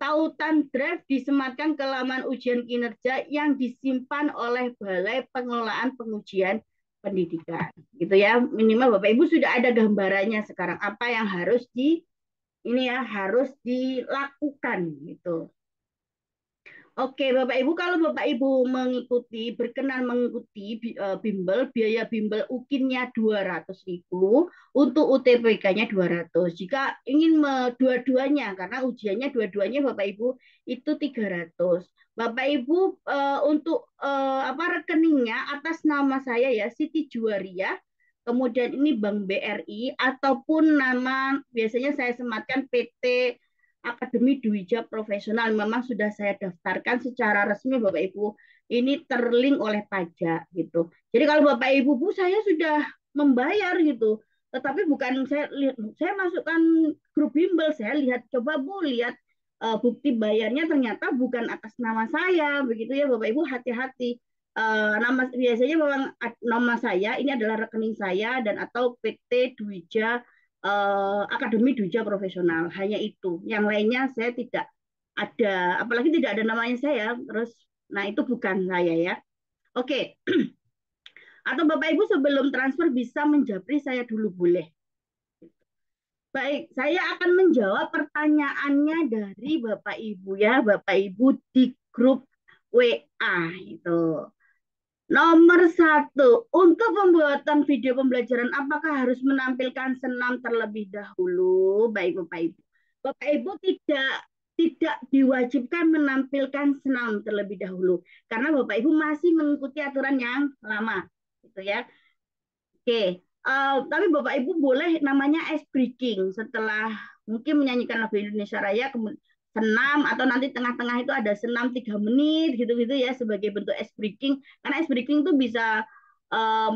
Tautan drive disematkan ke laman ujian kinerja yang disimpan oleh Balai Pengelolaan Pengujian Pendidikan. Gitu ya, minimal Bapak Ibu sudah ada gambarannya sekarang apa yang harus harus dilakukan gitu. Oke, Bapak Ibu, kalau Bapak Ibu berkenan mengikuti bimbel, biaya bimbel UKIN-nya 200.000, untuk UTBK-nya 200. Jika ingin dua-duanya, karena ujiannya dua-duanya Bapak Ibu itu 300. Bapak Ibu untuk rekeningnya atas nama saya ya, Siti Juwaria, kemudian ini Bank BRI, ataupun nama biasanya saya sematkan PT Akademi Dwija Profesional, memang sudah saya daftarkan secara resmi Bapak Ibu. Ini terlink oleh pajak gitu. Jadi kalau Bapak Ibu, Bu, saya sudah membayar gitu. Tetapi bukan saya masukkan grup bimbel, saya lihat coba Bu lihat bukti bayarnya ternyata bukan atas nama saya, begitu ya Bapak Ibu, hati-hati. Nama biasanya memang nama saya ini adalah rekening saya dan atau PT Dwija Akademi Dwija Profesional, hanya itu. Yang lainnya saya tidak ada, apalagi tidak ada namanya saya. Terus, nah itu bukan saya ya. Oke. Atau Bapak Ibu sebelum transfer bisa menjapri saya dulu boleh. Baik, saya akan menjawab pertanyaannya dari Bapak Ibu ya, Bapak Ibu di grup WA itu. Nomor 1, untuk pembuatan video pembelajaran apakah harus menampilkan senam terlebih dahulu? Baik Bapak Ibu. Bapak Ibu tidak diwajibkan menampilkan senam terlebih dahulu karena Bapak Ibu masih mengikuti aturan yang lama, gitu ya. Oke, tapi Bapak Ibu boleh namanya ice breaking setelah mungkin menyanyikan lagu Indonesia Raya, senam atau nanti tengah-tengah itu ada senam 3 menit gitu-gitu ya sebagai bentuk ice breaking. Karena ice breaking itu bisa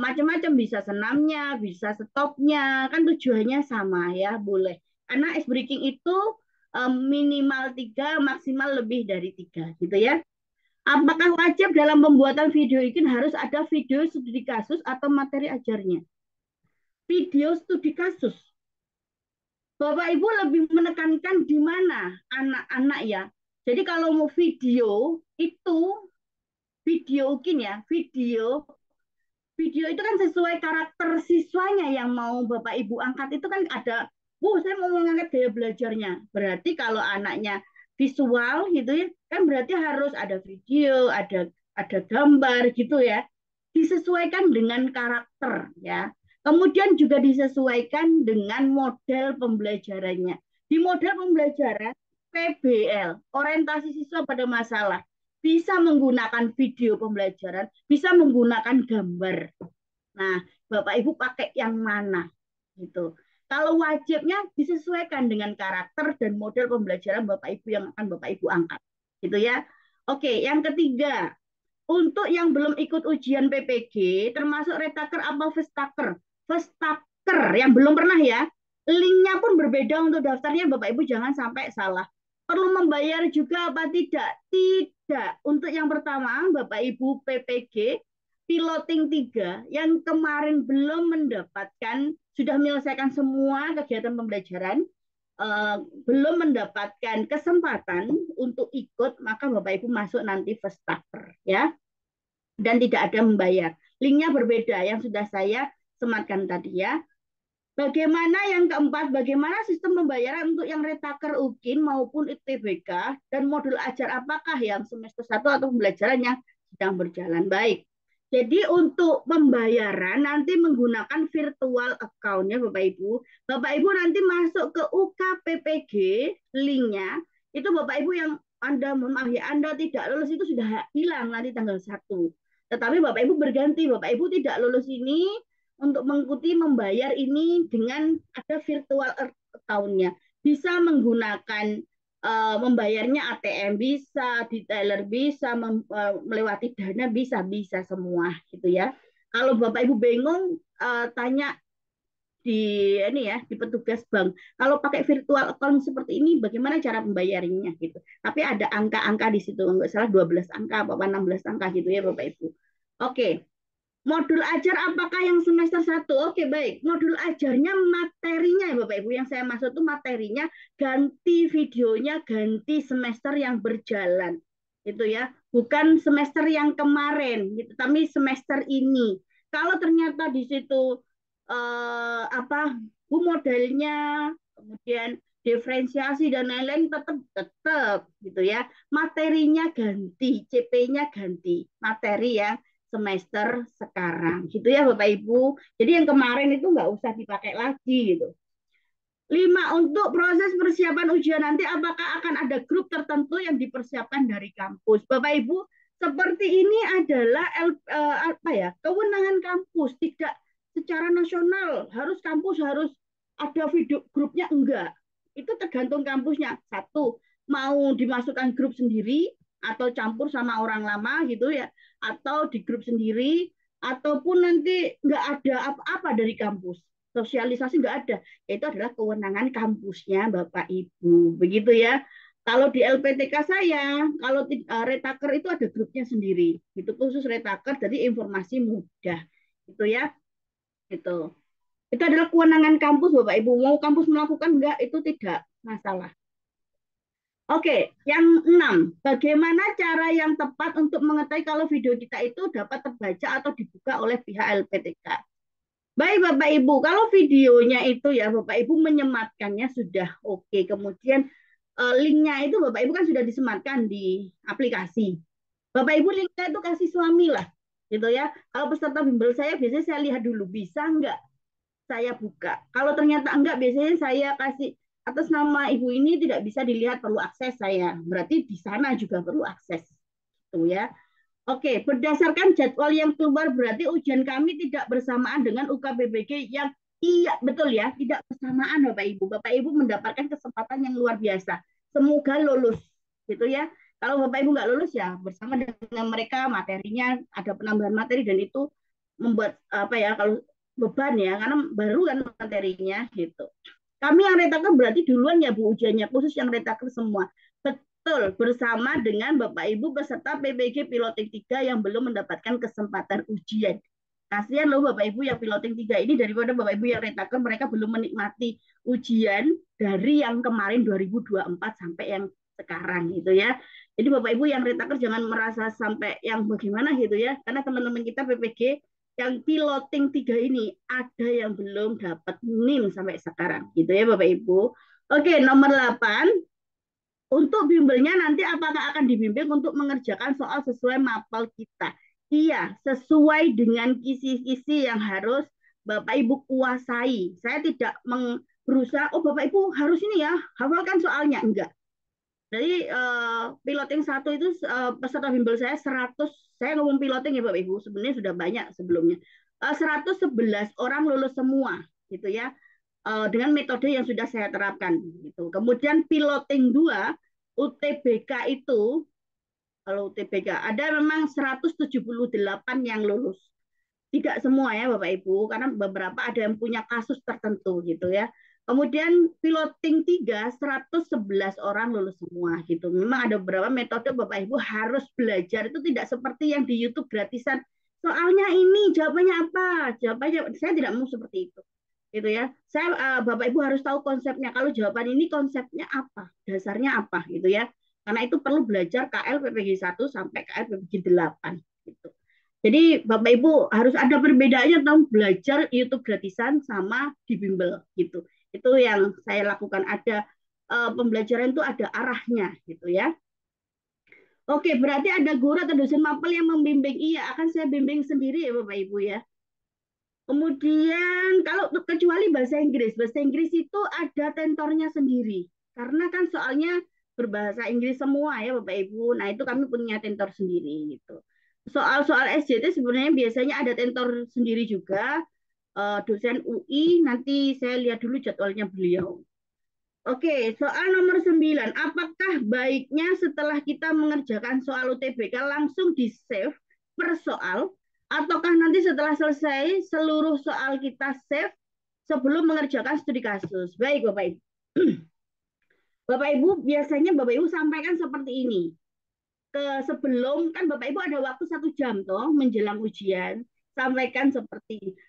macam-macam, bisa senamnya, bisa stopnya, kan tujuannya sama ya, boleh. Karena ice breaking itu minimal 3, maksimal lebih dari 3 gitu ya. Apakah wajib dalam pembuatan video ini harus ada video studi kasus atau materi ajarnya? Video studi kasus. Bapak Ibu lebih menekankan di mana anak-anak ya. Jadi kalau mau video itu video mungkin ya, video itu kan sesuai karakter siswanya yang mau Bapak Ibu angkat itu kan ada, Bu, saya mau mengangkat gaya belajarnya. Berarti kalau anaknya visual gitu ya, kan berarti harus ada video, ada ada gambar gitu ya. Disesuaikan dengan karakter ya. Kemudian juga disesuaikan dengan model pembelajarannya. Di model pembelajaran PBL, orientasi siswa pada masalah, bisa menggunakan video pembelajaran, bisa menggunakan gambar. Nah, Bapak Ibu pakai yang mana? Gitu. Kalau wajibnya disesuaikan dengan karakter dan model pembelajaran Bapak Ibu yang akan Bapak Ibu angkat. Gitu ya. Oke, yang ketiga, untuk yang belum ikut ujian PPG, termasuk retaker apa Vestaker? Vestaker yang belum pernah ya, linknya pun berbeda untuk daftarnya, Bapak Ibu jangan sampai salah. Perlu membayar juga apa tidak? Tidak. Untuk yang pertama, Bapak Ibu PPG, piloting 3 yang kemarin belum mendapatkan, sudah menyelesaikan semua kegiatan pembelajaran, belum mendapatkan kesempatan untuk ikut, maka Bapak Ibu masuk nanti Vestaker ya, dan tidak ada membayar. Linknya berbeda yang sudah saya sematkan tadi ya. Bagaimana yang keempat, bagaimana sistem pembayaran untuk yang retaker UKIN maupun ITBK dan modul ajar apakah yang semester 1 atau pembelajaran yang sedang berjalan baik. Jadi untuk pembayaran nanti menggunakan virtual account-nya Bapak Ibu. Bapak Ibu nanti masuk ke UKPPG linknya, itu Bapak Ibu yang Anda, mohon maaf ya, Anda tidak lulus itu sudah hilang nanti tanggal 1. Tetapi Bapak Ibu berganti, Bapak Ibu tidak lulus ini untuk mengikuti membayar ini dengan ada virtual account-nya. Bisa menggunakan membayarnya ATM bisa, detailer bisa, melewati Dana bisa, bisa semua gitu ya. Kalau Bapak Ibu bingung, tanya di ini ya, di petugas bank. Kalau pakai virtual account seperti ini bagaimana cara membayarnya gitu. Tapi ada angka-angka di situ, enggak salah 12 angka apa 16 angka gitu ya Bapak Ibu. Oke. Modul ajar apakah yang semester 1? Oke, baik. Modul ajarnya materinya ya Bapak Ibu. Yang saya maksud itu materinya ganti videonya, ganti semester yang berjalan. Gitu ya. Bukan semester yang kemarin gitu, tapi semester ini. Kalau ternyata di situ apa Bu modelnya, kemudian diferensiasi dan lain-lain tetap gitu ya. Materinya ganti, CP-nya ganti. Materi yang semester sekarang gitu ya Bapak Ibu. Jadi yang kemarin itu nggak usah dipakai lagi gitu. 5, untuk proses persiapan ujian nanti apakah akan ada grup tertentu yang dipersiapkan dari kampus. Bapak Ibu, seperti ini adalah apa ya, kewenangan kampus, tidak secara nasional harus kampus harus ada video grupnya, enggak. Itu tergantung kampusnya. Satu, mau dimasukkan grup sendiri atau campur sama orang lama gitu ya, atau di grup sendiri, ataupun nanti nggak ada apa-apa dari kampus, sosialisasi nggak ada, itu adalah kewenangan kampusnya Bapak Ibu. Begitu ya. Kalau di LPTK saya, kalau retaker itu ada grupnya sendiri. Itu khusus retaker, jadi informasi mudah. Itu ya. Itu. Itu adalah kewenangan kampus Bapak Ibu. Mau kampus melakukan enggak, itu tidak masalah. Oke, yang 6. Bagaimana cara yang tepat untuk mengetahui kalau video kita itu dapat terbaca atau dibuka oleh pihak LPTK? Baik Bapak Ibu, kalau videonya itu ya Bapak Ibu menyematkannya sudah oke. Kemudian linknya itu Bapak Ibu kan sudah disematkan di aplikasi. Bapak Ibu linknya itu kasih suami lah, gitu ya. Kalau peserta bimbel saya biasanya saya lihat dulu bisa enggak saya buka. Kalau ternyata enggak, biasanya saya kasih atas nama ibu ini tidak bisa dilihat, perlu akses saya. Berarti di sana juga perlu akses, gitu ya. Oke, berdasarkan jadwal yang keluar berarti ujian kami tidak bersamaan dengan UKBBG yang iya betul ya, tidak bersamaan Bapak Ibu. Bapak Ibu mendapatkan kesempatan yang luar biasa. Semoga lulus, gitu ya. Kalau Bapak Ibu nggak lulus ya bersama dengan mereka materinya ada penambahan materi dan itu membuat apa ya kalau beban ya karena baru kan materinya gitu. Kami yang retaker berarti duluan ya Bu ujiannya khusus yang retaker semua. Betul, bersama dengan Bapak Ibu peserta PPG Piloting 3 yang belum mendapatkan kesempatan ujian. Kasihan loh Bapak Ibu yang Piloting 3 ini daripada Bapak Ibu yang retaker mereka belum menikmati ujian dari yang kemarin 2024 sampai yang sekarang gitu ya. Jadi Bapak Ibu yang retaker jangan merasa sampai yang bagaimana gitu ya. Karena teman-teman kita PPG yang piloting 3 ini ada yang belum dapat NIM sampai sekarang gitu ya Bapak Ibu. Oke, nomor 8. Untuk bimbelnya nanti apakah akan dibimbing untuk mengerjakan soal sesuai mapel kita? Iya, sesuai dengan kisi-kisi yang harus Bapak Ibu kuasai. Saya tidak berusaha, oh Bapak Ibu harus ini ya, hafalkan soalnya. Enggak. Jadi piloting satu itu peserta bimbel saya 100, saya ngomong piloting ya Bapak Ibu, sebenarnya sudah banyak sebelumnya. 111 orang lulus semua gitu ya. Dengan metode yang sudah saya terapkan gitu. Kemudian piloting 2 UTBK itu, kalau UTBK ada memang 178 yang lulus. Tidak semua ya Bapak Ibu, karena beberapa ada yang punya kasus tertentu gitu ya. Kemudian piloting 3, 111 orang lulus semua gitu. Memang ada beberapa metode Bapak Ibu harus belajar, itu tidak seperti yang di YouTube gratisan. Soalnya ini jawabannya apa? Jawabannya saya tidak mau seperti itu. Gitu ya. Saya Bapak Ibu harus tahu konsepnya. Kalau jawaban ini konsepnya apa? Dasarnya apa gitu ya. Karena itu perlu belajar KL PPG 1 sampai KL PPG 8 gitu. Jadi Bapak Ibu harus ada perbedaannya tentang belajar YouTube gratisan sama di bimbel gitu. Itu yang saya lakukan, ada pembelajaran itu ada arahnya gitu ya. Oke, berarti ada guru atau dosen mapel yang membimbing. Iya, akan saya bimbing sendiri ya Bapak Ibu ya. Kemudian kalau kecuali bahasa Inggris itu ada tentornya sendiri. Karena kan soalnya berbahasa Inggris semua ya Bapak Ibu. Nah, itu kami punya tentor sendiri gitu. Soal-soal SJT sebenarnya biasanya ada tentor sendiri juga. Dosen UI, nanti saya lihat dulu jadwalnya beliau. Oke, soal nomor 9. Apakah baiknya setelah kita mengerjakan soal UTBK langsung di-save per soal, ataukah nanti setelah selesai seluruh soal kita save sebelum mengerjakan studi kasus? Baik, Bapak Ibu. Bapak Ibu, biasanya Bapak Ibu sampaikan seperti ini. Sebelum, kan Bapak Ibu ada waktu 1 jam toh menjelang ujian, sampaikan seperti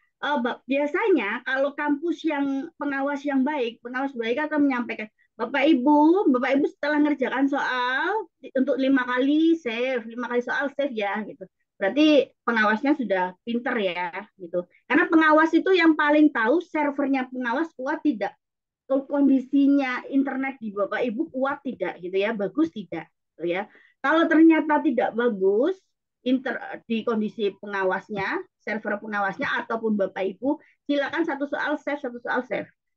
biasanya kalau kampus yang pengawas baik akan menyampaikan, Bapak Ibu setelah ngerjakan soal untuk 5 kali save, 5 kali soal save ya gitu. Berarti pengawasnya sudah pinter ya gitu. Karena pengawas itu yang paling tahu servernya pengawas kuat tidak, kondisinya internet di Bapak Ibu kuat tidak gitu ya, bagus tidak gitu ya. Kalau ternyata tidak bagus di kondisi pengawasnya, server pengawasnya ataupun Bapak Ibu, silakan satu soal save.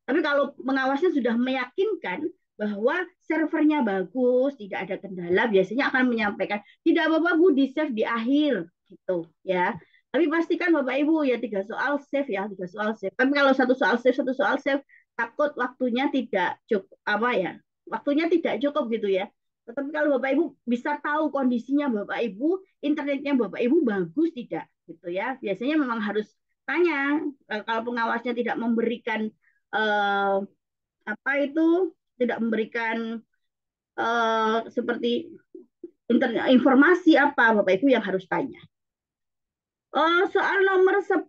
Tapi kalau pengawasnya sudah meyakinkan bahwa servernya bagus, tidak ada kendala, biasanya akan menyampaikan, tidak apa-apa Bu, di save di akhir gitu ya. Tapi pastikan Bapak Ibu ya 3 soal save ya, 3 soal save. Tapi kalau satu soal save takut waktunya tidak cukup apa ya, waktunya tidak cukup gitu ya. Tetapi kalau Bapak Ibu bisa tahu kondisinya Bapak Ibu, internetnya Bapak Ibu bagus tidak gitu ya. Biasanya memang harus tanya, kalau pengawasnya tidak memberikan eh, apa itu, tidak memberikan seperti internet informasi apa, Bapak Ibu yang harus tanya. Soal nomor 10.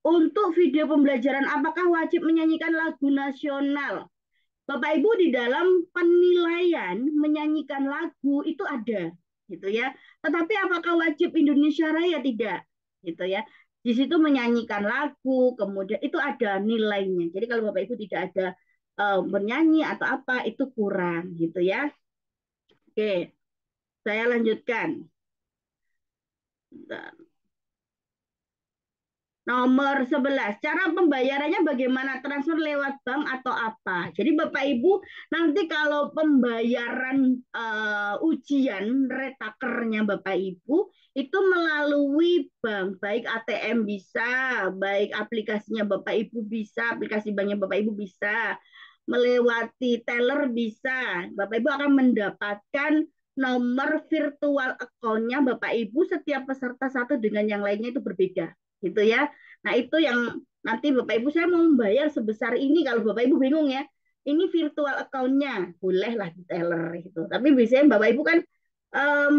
Untuk video pembelajaran apakah wajib menyanyikan lagu nasional? Bapak Ibu di dalam penilaian menyanyikan lagu itu ada gitu ya. Tetapi apakah wajib Indonesia Raya? Tidak gitu ya. Di situ menyanyikan lagu, kemudian itu ada nilainya. Jadi kalau Bapak Ibu tidak ada bernyanyi atau apa itu kurang gitu ya. Oke, saya lanjutkan. Nomor 11, cara pembayarannya bagaimana? Transfer lewat bank atau apa? Jadi Bapak Ibu, nanti kalau pembayaran ujian retakernya Bapak Ibu, itu melalui bank, baik ATM bisa, baik aplikasinya Bapak Ibu bisa, aplikasi banknya Bapak Ibu bisa, melewati teller bisa. Bapak Ibu akan mendapatkan nomor virtual account-nya Bapak Ibu, setiap peserta satu dengan yang lainnya itu berbeda gitu ya. Nah, itu yang nanti Bapak Ibu, saya mau membayar sebesar ini, kalau Bapak Ibu bingung ya, ini virtual account-nya, bolehlah di teller gitu. Tapi biasanya Bapak Ibu kan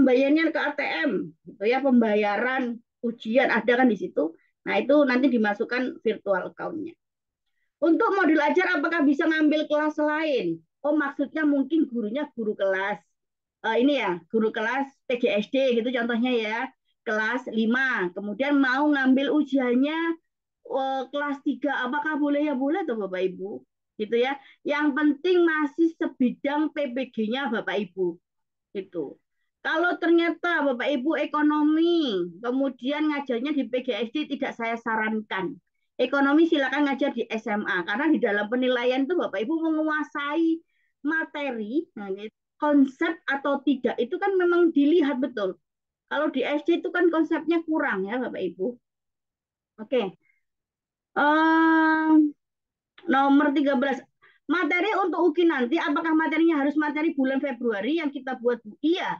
bayarnya ke ATM gitu ya, pembayaran ujian ada kan di situ. Nah, itu nanti dimasukkan virtual account-nya. Untuk modul ajar apakah bisa ngambil kelas lain? Oh, maksudnya mungkin gurunya guru kelas ini ya, guru kelas PGSD gitu contohnya ya, kelas 5. Kemudian mau ngambil ujiannya kelas 3, apakah boleh? Ya boleh tuh Bapak Ibu. gitu ya. Yang penting masih sebidang PPG-nya Bapak Ibu itu. Kalau ternyata Bapak Ibu ekonomi, kemudian ngajarnya di PGSD tidak saya sarankan. Ekonomi silakan ngajar di SMA karena di dalam penilaian itu Bapak Ibu menguasai materi, nah, konsep atau tidak itu kan memang dilihat betul. Kalau di SD itu kan konsepnya kurang ya Bapak Ibu. Oke. Um, Nomor 13. Materi untuk UKI nanti apakah materinya harus materi bulan Februari yang kita buat? Iya,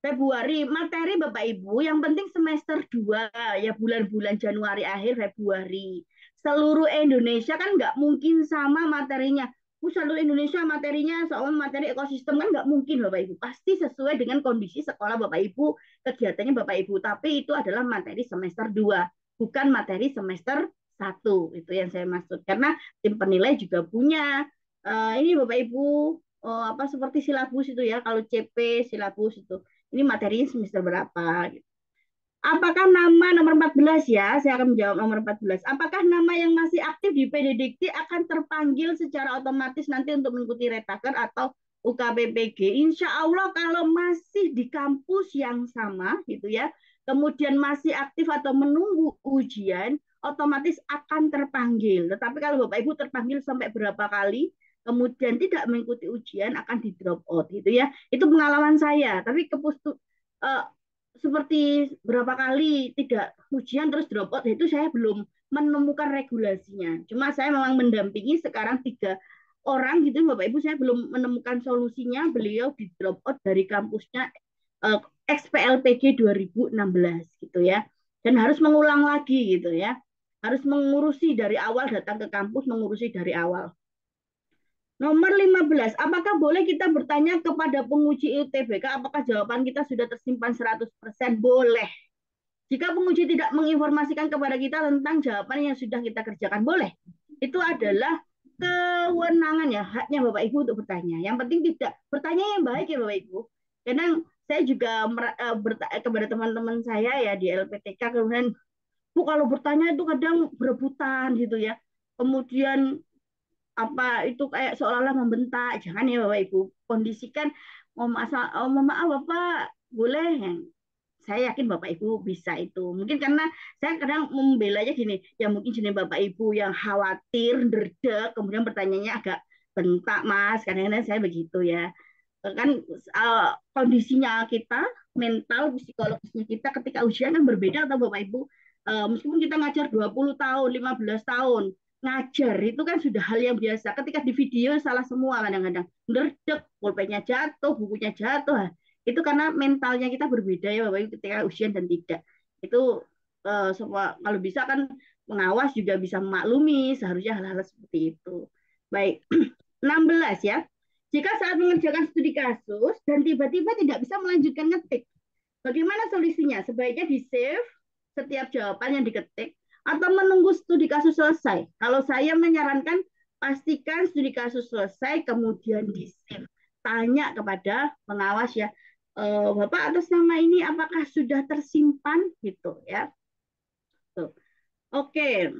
Februari. Materi Bapak Ibu yang penting semester 2 ya, bulan-bulan Januari akhir Februari. Seluruh Indonesia kan nggak mungkin sama materinya. Seluruh Indonesia materinya soal materi ekosistem kan nggak mungkin Bapak Ibu. Pasti sesuai dengan kondisi sekolah Bapak Ibu, kegiatannya Bapak Ibu. Tapi itu adalah materi semester 2, bukan materi semester 1. Itu yang saya maksud. Karena tim penilai juga punya ini Bapak Ibu, apa seperti silabus itu ya. Kalau CP silabus itu ini materinya semester berapa gitu. Apakah nama nomor 14 ya? Saya akan menjawab nomor 14. Apakah nama yang masih aktif di PDDikti akan terpanggil secara otomatis nanti untuk mengikuti retaker atau UKPPG? Insya Allah kalau masih di kampus yang sama gitu ya, kemudian masih aktif atau menunggu ujian, otomatis akan terpanggil. Tetapi kalau Bapak Ibu terpanggil sampai berapa kali, kemudian tidak mengikuti ujian akan di drop out gitu ya. Itu pengalaman saya. Tapi uh, seperti berapa kali tidak ujian terus drop out itu saya belum menemukan regulasinya. Cuma saya memang mendampingi sekarang 3 orang gitu Bapak Ibu, saya belum menemukan solusinya. Beliau di drop out dari kampusnya XPLPG 2016 gitu ya. Dan harus mengulang lagi gitu ya. Harus mengurusi dari awal, datang ke kampus mengurusi dari awal. Nomor 15, apakah boleh kita bertanya kepada penguji UTBK apakah jawaban kita sudah tersimpan 100%? Boleh. Jika penguji tidak menginformasikan kepada kita tentang jawaban yang sudah kita kerjakan, boleh. Itu adalah kewenangan ya, haknya Bapak Ibu untuk bertanya. Yang penting tidak bertanya yang baik ya Bapak Ibu. Kadang saya juga bertanya kepada teman-teman saya ya di LPTK, kemudian Bu kalau bertanya itu kadang berebutan gitu ya. Kemudian apa itu kayak seolah-olah membentak. Jangan ya Bapak Ibu, kondisikan mohon maaf Bapak boleh yang saya yakin Bapak Ibu bisa itu. Mungkin karena saya kadang membelanya gini, ya mungkin jenis Bapak Ibu yang khawatir, derdek, kemudian pertanyaannya agak bentak Mas, kadang-kadang saya begitu ya. Kan kondisinya kita, mental, psikologisnya kita ketika ujian kan berbeda atau Bapak Ibu. Meskipun kita ngajar 20 tahun, 15 tahun, ngajar itu kan sudah hal yang biasa. Ketika di video salah semua kadang-kadang. Derdek, pulpennya jatuh, bukunya jatuh. Itu karena mentalnya kita berbeda ya Bapak Ibu ketika ujian dan tidak. Itu semua kalau bisa kan pengawas juga bisa memaklumi seharusnya hal-hal seperti itu. Baik, 16 ya. Jika saat mengerjakan studi kasus dan tiba-tiba tidak bisa melanjutkan ngetik, bagaimana solusinya? Sebaiknya di-save setiap jawaban yang diketik atau menunggu studi kasus selesai. Kalau saya menyarankan pastikan studi kasus selesai kemudian di-save. Tanya kepada pengawas ya, Bapak atas nama ini apakah sudah tersimpan gitu ya. Tuh. Oke.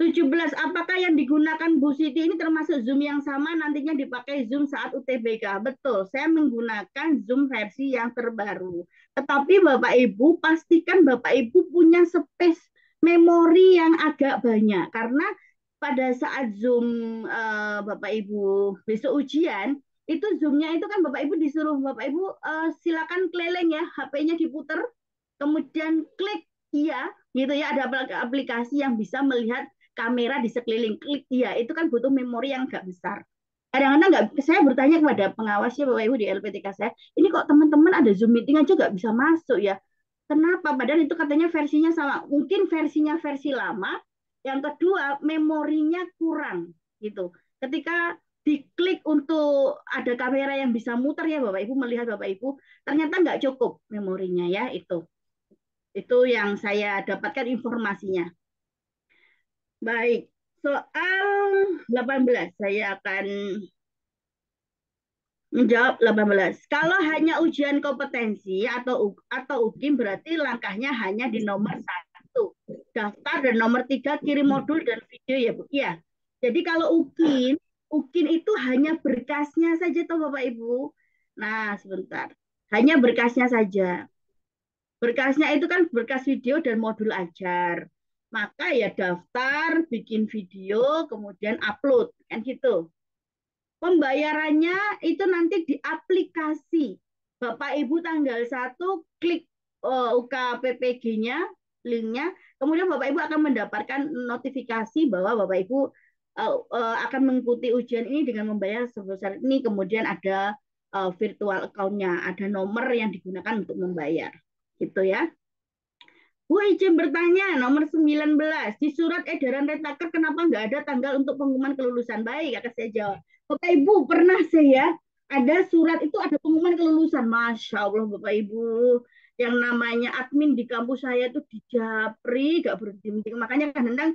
17. Apakah yang digunakan Bu Siti ini termasuk Zoom yang sama nantinya dipakai Zoom saat UTBK? Betul, saya menggunakan Zoom versi yang terbaru. Tetapi Bapak Ibu, pastikan Bapak Ibu punya space memori yang agak banyak. Karena pada saat Zoom Bapak Ibu besok ujian, itu Zoom-nya itu kan Bapak Ibu disuruh Bapak Ibu silakan keliling ya, HP-nya diputer, kemudian klik iya, gitu ya, ada aplikasi yang bisa melihat kamera di sekeliling, klik iya, itu kan butuh memori yang agak besar. Kadang-kadang nggak, saya bertanya kepada pengawasnya Bapak Ibu di LPTK saya, ini kok teman-teman ada Zoom meeting aja nggak bisa masuk ya? Kenapa? Padahal itu katanya versinya sama. Mungkin versinya versi lama. Yang kedua, memorinya kurang gitu. Ketika diklik untuk ada kamera yang bisa muter ya Bapak Ibu, melihat Bapak Ibu, ternyata nggak cukup memorinya ya itu. Itu yang saya dapatkan informasinya. Baik, soal 18 saya akan menjawab 18. Kalau hanya ujian kompetensi atau UKIM berarti langkahnya hanya di nomor 1. Daftar dan nomor 3 kirim modul dan video ya Bu. Iya. Jadi kalau UKIN itu hanya berkasnya saja toh Bapak Ibu. Nah, sebentar. Hanya berkasnya saja. Berkasnya itu kan berkas video dan modul ajar. Maka ya daftar, bikin video, kemudian upload, kan gitu. Pembayarannya itu nanti di aplikasi. Bapak Ibu tanggal 1 klik UKPPG-nya, linknya, kemudian Bapak Ibu akan mendapatkan notifikasi bahwa Bapak Ibu akan mengikuti ujian ini dengan membayar sebesar ini, kemudian ada virtual account-nya, ada nomor yang digunakan untuk membayar. Gitu ya. Bu izin bertanya, nomor 19, di surat edaran Retaker kenapa nggak ada tanggal untuk pengumuman kelulusan? Baik, akan saya jawab. Bapak Ibu, pernah saya ada surat itu ada pengumuman kelulusan. Masya Allah Bapak Ibu, yang namanya admin di kampus saya itu dijapri, gak berhenti. Makanya kadang-kadang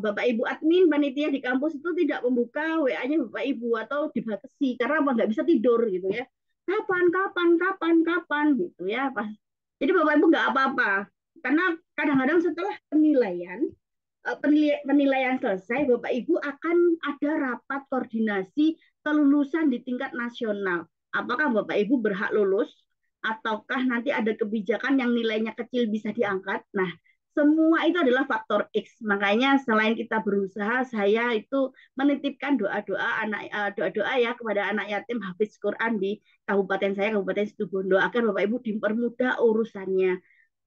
Bapak Ibu admin, panitia di kampus itu tidak membuka WA-nya Bapak Ibu atau dibatasi. Karena apa? Nggak bisa tidur gitu ya. Kapan gitu ya. Jadi Bapak Ibu nggak apa-apa karena kadang-kadang setelah penilaian selesai, Bapak Ibu akan ada rapat koordinasi kelulusan di tingkat nasional. Apakah Bapak Ibu berhak lulus, ataukah nanti ada kebijakan yang nilainya kecil bisa diangkat. Nah, semua itu adalah faktor X. Makanya selain kita berusaha, saya itu menitipkan doa-doa ya kepada anak yatim hafiz Quran di kabupaten saya, Kabupaten Situbondo, agar Bapak Ibu dipermudah urusannya,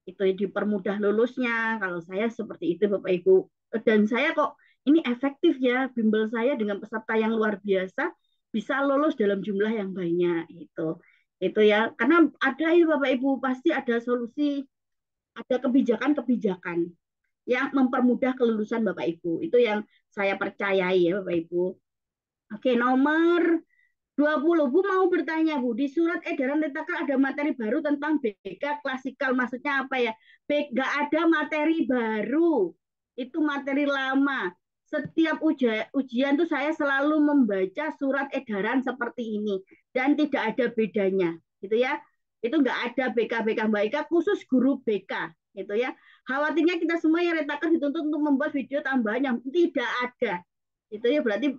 itu dipermudah lulusnya. Kalau saya seperti itu Bapak Ibu, dan saya kok ini efektif ya, bimbel saya dengan peserta yang luar biasa bisa lolos dalam jumlah yang banyak. Itu ya, karena ada itu Bapak Ibu, pasti ada solusi, ada kebijakan-kebijakan yang mempermudah kelulusan Bapak Ibu. Itu yang saya percayai ya Bapak Ibu. Oke, nomor 20. Bu mau bertanya Bu, di surat edaran Retaker ada materi baru tentang BK klasikal, maksudnya apa ya? Nggak ada materi baru, itu materi lama. Setiap ujian tuh saya selalu membaca surat edaran seperti ini dan tidak ada bedanya, gitu ya. Itu nggak ada BK Mbak Ika khusus guru BK, gitu ya. Khawatirnya kita semua yang Retaker dituntut untuk membuat video tambahan yang tidak ada. Itu ya berarti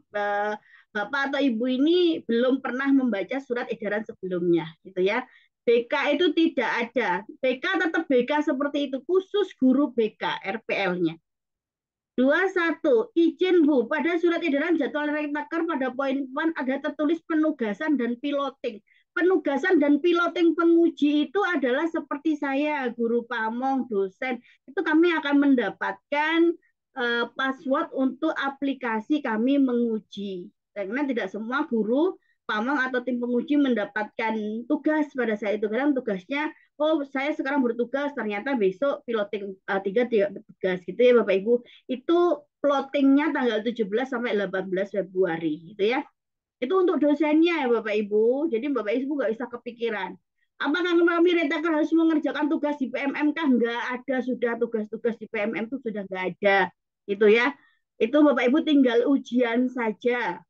Bapak atau Ibu ini belum pernah membaca surat edaran sebelumnya, gitu ya. BK itu tidak ada. BK tetap BK seperti itu, khusus guru BK, RPL-nya. 21, izin Bu, pada surat edaran jadwal Retaker pada poin 1 ada tertulis penugasan dan piloting. Penugasan dan piloting penguji itu adalah seperti saya, guru pamong, dosen, itu kami akan mendapatkan password untuk aplikasi kami menguji. Karena tidak semua guru pamong atau tim penguji mendapatkan tugas pada saat itu. Kadang tugasnya, oh saya sekarang bertugas, ternyata besok piloting 3 tugas gitu ya Bapak Ibu. Itu plottingnya tanggal 17 sampai 18 Februari gitu ya. Itu untuk dosennya ya Bapak Ibu. Jadi Bapak Ibu nggak bisa kepikiran. Apakah kami Retaker harus mengerjakan tugas di PMM kah? Nggak ada, sudah tugas-tugas di PMM itu sudah nggak ada. Gitu ya. Itu Bapak Ibu tinggal ujian saja.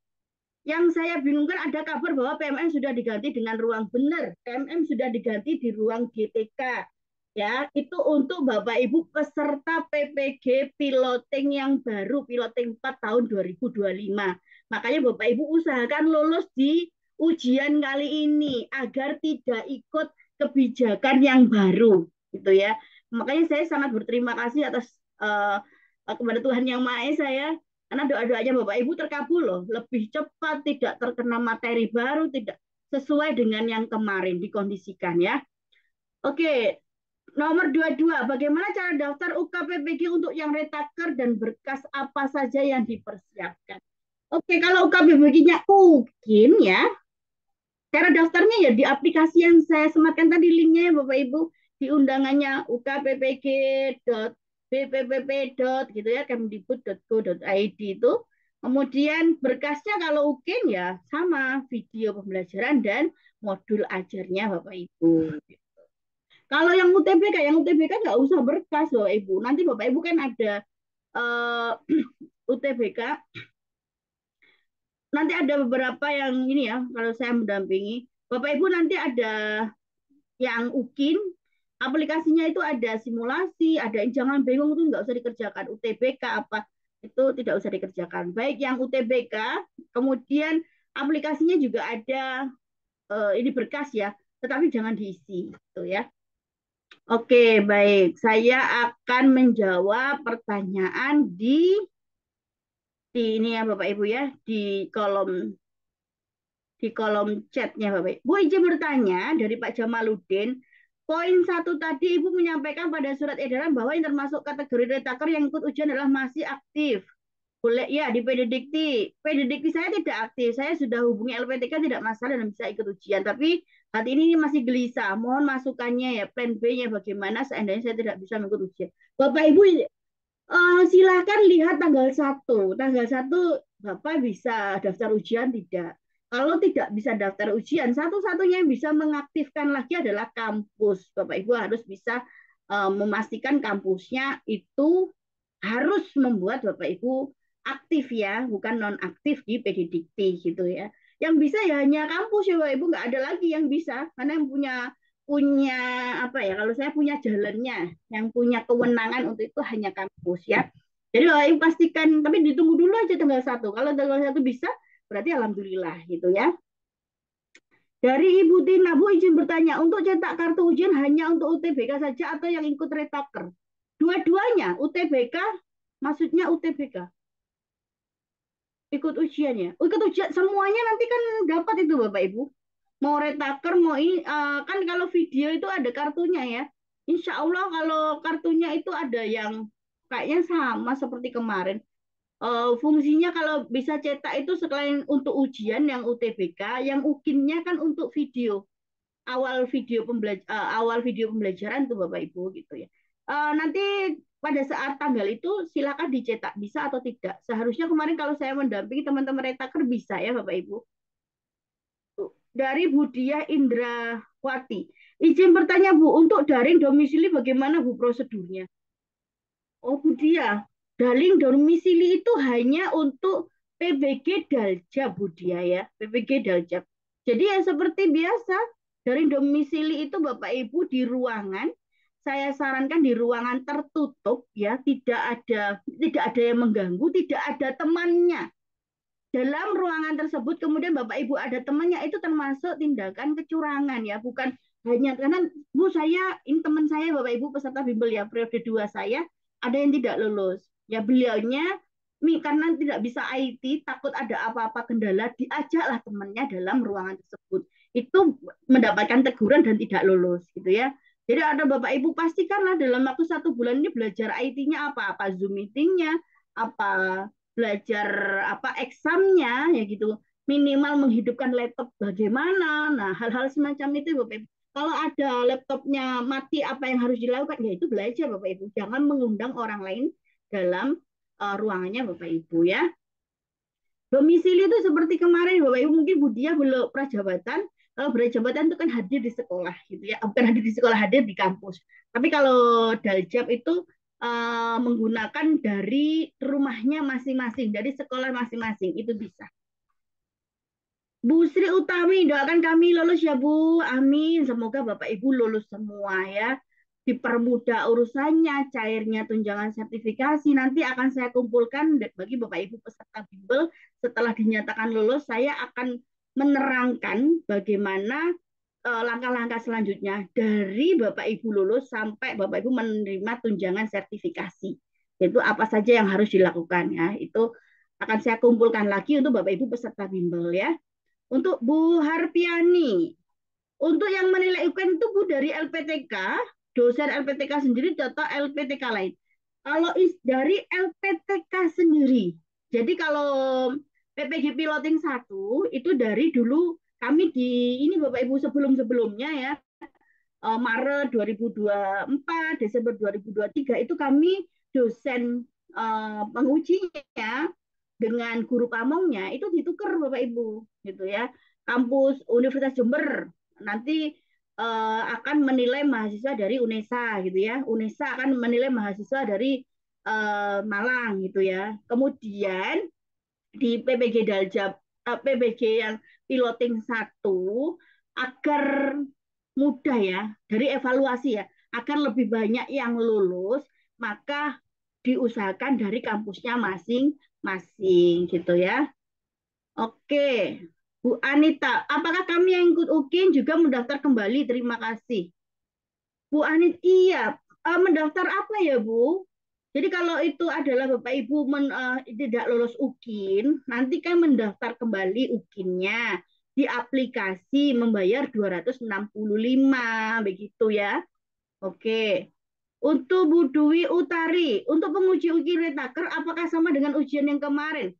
Yang saya bingungkan ada kabar bahwa PMM sudah diganti dengan ruang benar. PMM sudah diganti di ruang GTK. Ya, itu untuk Bapak Ibu peserta PPG piloting yang baru, piloting 4 tahun 2025. Makanya Bapak Ibu usahakan lolos di ujian kali ini agar tidak ikut kebijakan yang baru, gitu ya. Makanya saya sangat berterima kasih atas kepada Tuhan Yang Maha Esa ya, karena doa-doanya Bapak Ibu terkabul loh, lebih cepat, tidak terkena materi baru, tidak sesuai dengan yang kemarin dikondisikan ya. Oke, nomor 22, bagaimana cara daftar UKPPG untuk yang Retaker dan berkas apa saja yang dipersiapkan? Oke, kalau UKPPG-nya mungkin ya, cara daftarnya ya di aplikasi yang saya sematkan tadi linknya ya Bapak Ibu, di undangannya ukppg.bppp. gitu ya, kemdikbud.go.id itu. Kemudian berkasnya kalau UKIN ya sama, video pembelajaran dan modul ajarnya Bapak Ibu. Kalau yang UTBK nggak usah berkas Bapak Ibu. Nanti Bapak Ibu kan ada UTBK, nanti ada beberapa yang ini ya, kalau saya mendampingi. Bapak Ibu nanti ada yang UKIN, aplikasinya itu ada simulasi, ada jangan bingung itu nggak usah dikerjakan UTBK apa. itu tidak usah dikerjakan. Baik yang UTBK, kemudian aplikasinya juga ada ini berkas ya, tetapi jangan diisi, gitu ya. Oke, baik. Saya akan menjawab pertanyaan di ini ya Bapak Ibu ya, di kolom chatnya Bapak Ibu. Bu izin bertanya dari Pak Jamaluddin, poin 1 tadi Ibu menyampaikan pada surat edaran bahwa yang termasuk kategori retaker yang ikut ujian adalah masih aktif. Boleh ya di PDDikti. PDDikti saya tidak aktif. Saya sudah hubungi LPTK tidak masalah dan bisa ikut ujian. Tapi saat ini masih gelisah. Mohon masukannya ya plan B-nya bagaimana seandainya saya tidak bisa mengikut ujian. Bapak Ibu silakan lihat tanggal 1. Tanggal 1 Bapak bisa daftar ujian tidak? Kalau tidak bisa daftar ujian, satu-satunya yang bisa mengaktifkan lagi adalah kampus. Bapak Ibu harus bisa memastikan kampusnya itu harus membuat Bapak Ibu aktif ya, bukan non aktif di PDDikti gitu ya. Yang bisa ya hanya kampus ya Bapak Ibu, nggak ada lagi yang bisa karena yang punya punya apa ya, kalau saya punya jalannya, yang punya kewenangan untuk itu hanya kampus ya. Jadi Bapak Ibu pastikan, tapi ditunggu dulu aja tanggal 1. Kalau tanggal 1 bisa, berarti alhamdulillah gitu ya. Dari Ibu Tina, Bu izin bertanya, untuk cetak kartu ujian hanya untuk UTBK saja atau yang ikut retaker? Dua-duanya, UTBK, maksudnya UTBK, ikut ujiannya. Ikut ujian, semuanya nanti kan dapat itu Bapak Ibu. Mau retaker, mau ini, kan kalau video itu ada kartunya ya. Insya Allah kalau kartunya itu ada yang kayaknya sama seperti kemarin. Fungsinya kalau bisa cetak itu selain untuk ujian yang UTBK, yang UKIN-nya kan untuk video awal video pembelajaran tuh Bapak Ibu gitu ya. Nanti pada saat tanggal itu silakan dicetak bisa atau tidak. Seharusnya kemarin kalau saya mendampingi teman-teman retaker bisa ya Bapak Ibu. Dari Budia Indrawati. Izin bertanya Bu, untuk daring domisili bagaimana Bu prosedurnya? Oh Budia, daring domisili itu hanya untuk PBG Daljab Budia ya, PBG Daljab. Jadi ya seperti biasa, daring domisili itu Bapak Ibu di ruangan, saya sarankan di ruangan tertutup ya, tidak ada yang mengganggu, tidak ada temannya. Dalam ruangan tersebut kemudian Bapak Ibu ada temannya, itu termasuk tindakan kecurangan ya, bukan hanya karena Bu saya ini teman saya Bapak Ibu peserta bimbel ya periode 2 saya ada yang tidak lulus. Ya beliaunya karena tidak bisa IT, takut ada apa-apa kendala, diajaklah temannya dalam ruangan tersebut. Itu mendapatkan teguran dan tidak lulus gitu ya. Jadi ada Bapak Ibu pastikanlah dalam waktu 1 bulan ini belajar IT-nya apa Zoom meeting-nya, apa belajar apa examnya ya gitu, minimal menghidupkan laptop bagaimana. Nah hal-hal semacam itu Bapak Ibu, kalau ada laptopnya mati apa yang harus dilakukan ya itu belajar Bapak Ibu, jangan mengundang orang lain dalam ruangannya Bapak Ibu ya. Domisili itu seperti kemarin Bapak Ibu mungkin Budia belum prajabatan. Kalau berjabatan itu kan hadir di sekolah gitu ya, bukan hadir di sekolah, hadir di kampus. Tapi kalau daljab itu menggunakan dari rumahnya masing-masing, dari sekolah masing-masing itu bisa. Bu Sri Utami, doakan kami lulus ya Bu. Amin. Semoga Bapak Ibu lulus semua ya. Dipermudah urusannya, cairnya tunjangan sertifikasi. Nanti akan saya kumpulkan bagi Bapak Ibu peserta bimbel. Setelah dinyatakan lulus, saya akan menerangkan bagaimana langkah-langkah selanjutnya dari Bapak Ibu lulus sampai Bapak Ibu menerima tunjangan sertifikasi. Itu apa saja yang harus dilakukan ya. Itu akan saya kumpulkan lagi untuk Bapak Ibu peserta bimbel ya. Untuk Bu Harpiani, untuk yang menilai UN itu Bu dari LPTK, dosen LPTK sendiri atau LPTK lain? Kalau dari LPTK sendiri, jadi kalau PPG Piloting 1 itu dari dulu kami di ini Bapak Ibu sebelum-sebelumnya ya, Maret 2024, Desember 2023 itu kami dosen pengujinya dengan guru pamongnya itu ditukar Bapak Ibu gitu ya. Kampus Universitas Jember nanti akan menilai mahasiswa dari UNESA gitu ya. UNESA akan menilai mahasiswa dari Malang gitu ya. Kemudian di PPG Daljab PPG yang piloting 1 agar mudah ya dari evaluasi ya, agar lebih banyak yang lulus, maka diusahakan dari kampusnya masing-masing gitu ya. Oke, Bu Anita, apakah kami yang ikut UKIN juga mendaftar kembali? Terima kasih. Bu Anit, iya. Mendaftar apa ya, Bu? Jadi kalau itu adalah Bapak Ibu tidak lolos UKIN, nanti kan mendaftar kembali UKIN-nya di aplikasi membayar 265 begitu ya. Oke. Untuk Bu Dwi Utari, untuk penguji uji retaker apakah sama dengan ujian yang kemarin?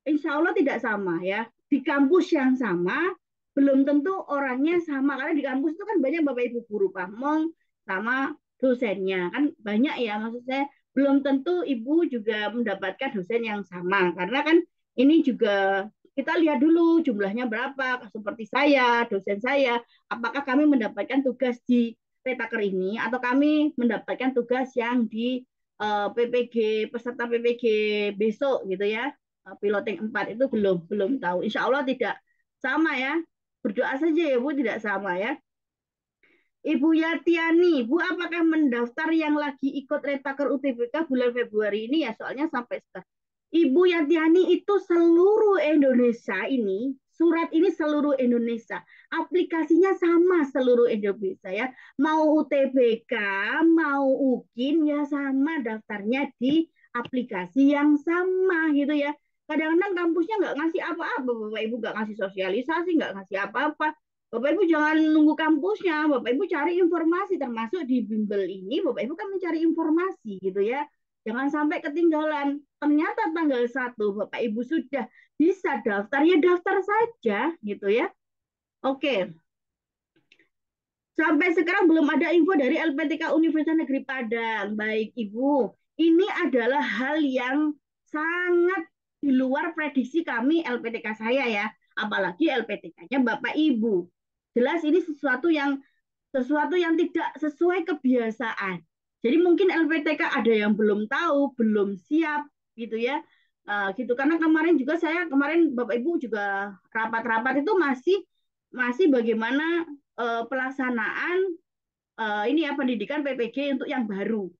Insya Allah tidak sama ya. Di kampus yang sama, belum tentu orangnya sama. Karena di kampus itu kan banyak Bapak Ibu guru pamong sama dosennya. Kan banyak ya, maksud saya belum tentu Ibu juga mendapatkan dosen yang sama. Karena kan ini juga kita lihat dulu jumlahnya berapa, seperti saya, dosen saya, apakah kami mendapatkan tugas di Petaker ini atau kami mendapatkan tugas yang di PPG, peserta PPG besok gitu ya. Piloting 4 itu belum belum tahu. Insya Allah tidak sama ya. Berdoa saja ya Bu tidak sama ya. Ibu Yatiani, Bu apakah mendaftar yang lagi ikut retaker UTBK bulan Februari ini ya? Soalnya sampai sekarang. Ibu Yatiani itu seluruh Indonesia ini, surat ini seluruh Indonesia. Aplikasinya sama seluruh Indonesia ya. Mau UTBK, mau UKIN ya sama daftarnya di aplikasi yang sama gitu ya. Kadang-kadang kampusnya nggak ngasih apa-apa, Bapak Ibu nggak ngasih sosialisasi, nggak ngasih apa-apa. Bapak Ibu jangan nunggu kampusnya, Bapak Ibu cari informasi termasuk di bimbel ini, Bapak Ibu kan mencari informasi gitu ya. Jangan sampai ketinggalan. Ternyata tanggal 1 Bapak Ibu sudah bisa daftar, ya daftar saja gitu ya. Oke. Sampai sekarang belum ada info dari LPTK Universitas Negeri Padang. Baik Ibu, ini adalah hal yang sangat di luar prediksi kami LPTK saya ya. Apalagi LPTK-nya Bapak Ibu. Jelas ini sesuatu yang tidak sesuai kebiasaan. Jadi mungkin LPTK ada yang belum tahu, belum siap gitu ya. Gitu karena kemarin juga saya kemarin Bapak Ibu juga rapat-rapat itu masih masih bagaimana pelaksanaan ini ya pendidikan PPG untuk yang baru.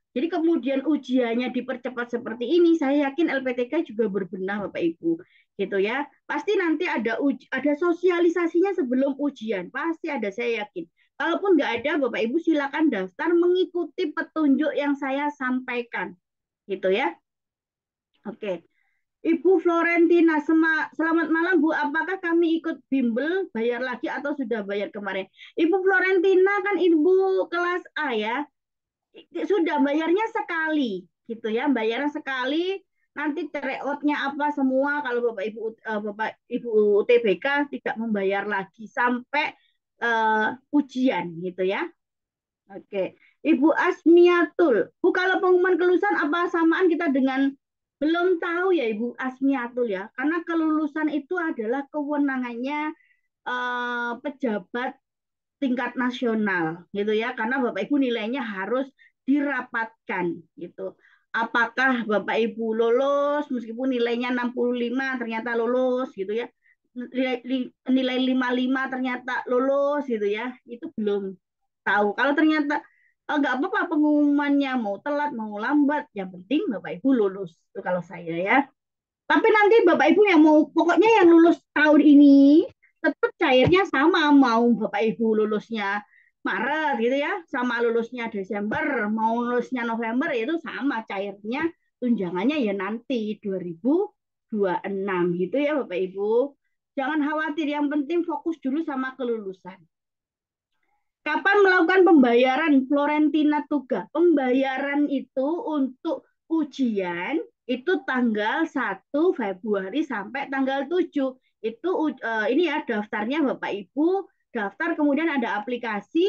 Jadi kemudian ujiannya dipercepat seperti ini, saya yakin LPTK juga berbenah Bapak Ibu, gitu ya. Pasti nanti ada sosialisasinya sebelum ujian, pasti ada saya yakin. Kalaupun nggak ada, Bapak Ibu silakan daftar mengikuti petunjuk yang saya sampaikan, gitu ya. Oke. Ibu Florentina, selamat malam Bu. Apakah kami ikut bimbel bayar lagi atau sudah bayar kemarin? Ibu Florentina kan Ibu kelas A ya, sudah bayarnya sekali gitu ya, bayarnya sekali. Nanti tryoutnya apa semua kalau Bapak Ibu UTBK tidak membayar lagi sampai ujian gitu ya. Oke, Ibu Asmiatul. Bu, kalau pengumuman kelulusan apa samaan kita dengan belum tahu ya Ibu Asmiatul ya, karena kelulusan itu adalah kewenangannya pejabat tingkat nasional gitu ya, karena Bapak Ibu nilainya harus dirapatkan gitu. Apakah Bapak Ibu lolos meskipun nilainya 65 ternyata lolos gitu ya. Nilai 55 ternyata lolos gitu ya. Itu belum tahu. Kalau ternyata nggak apa-apa pengumumannya mau telat mau lambat, yang penting Bapak Ibu lulus. Itu kalau saya ya. Tapi nanti Bapak Ibu yang mau, pokoknya yang lulus tahun ini tetap cairnya sama, mau Bapak Ibu lulusnya Maret gitu ya, sama lulusnya Desember, mau lulusnya November itu sama cairnya, tunjangannya ya nanti 2026 gitu ya Bapak Ibu. Jangan khawatir, yang penting fokus dulu sama kelulusan. Kapan melakukan pembayaran Florentina Tuga? Pembayaran itu untuk ujian itu tanggal 1 Februari sampai tanggal 7. Itu ini ya daftarnya Bapak Ibu, daftar kemudian ada aplikasi,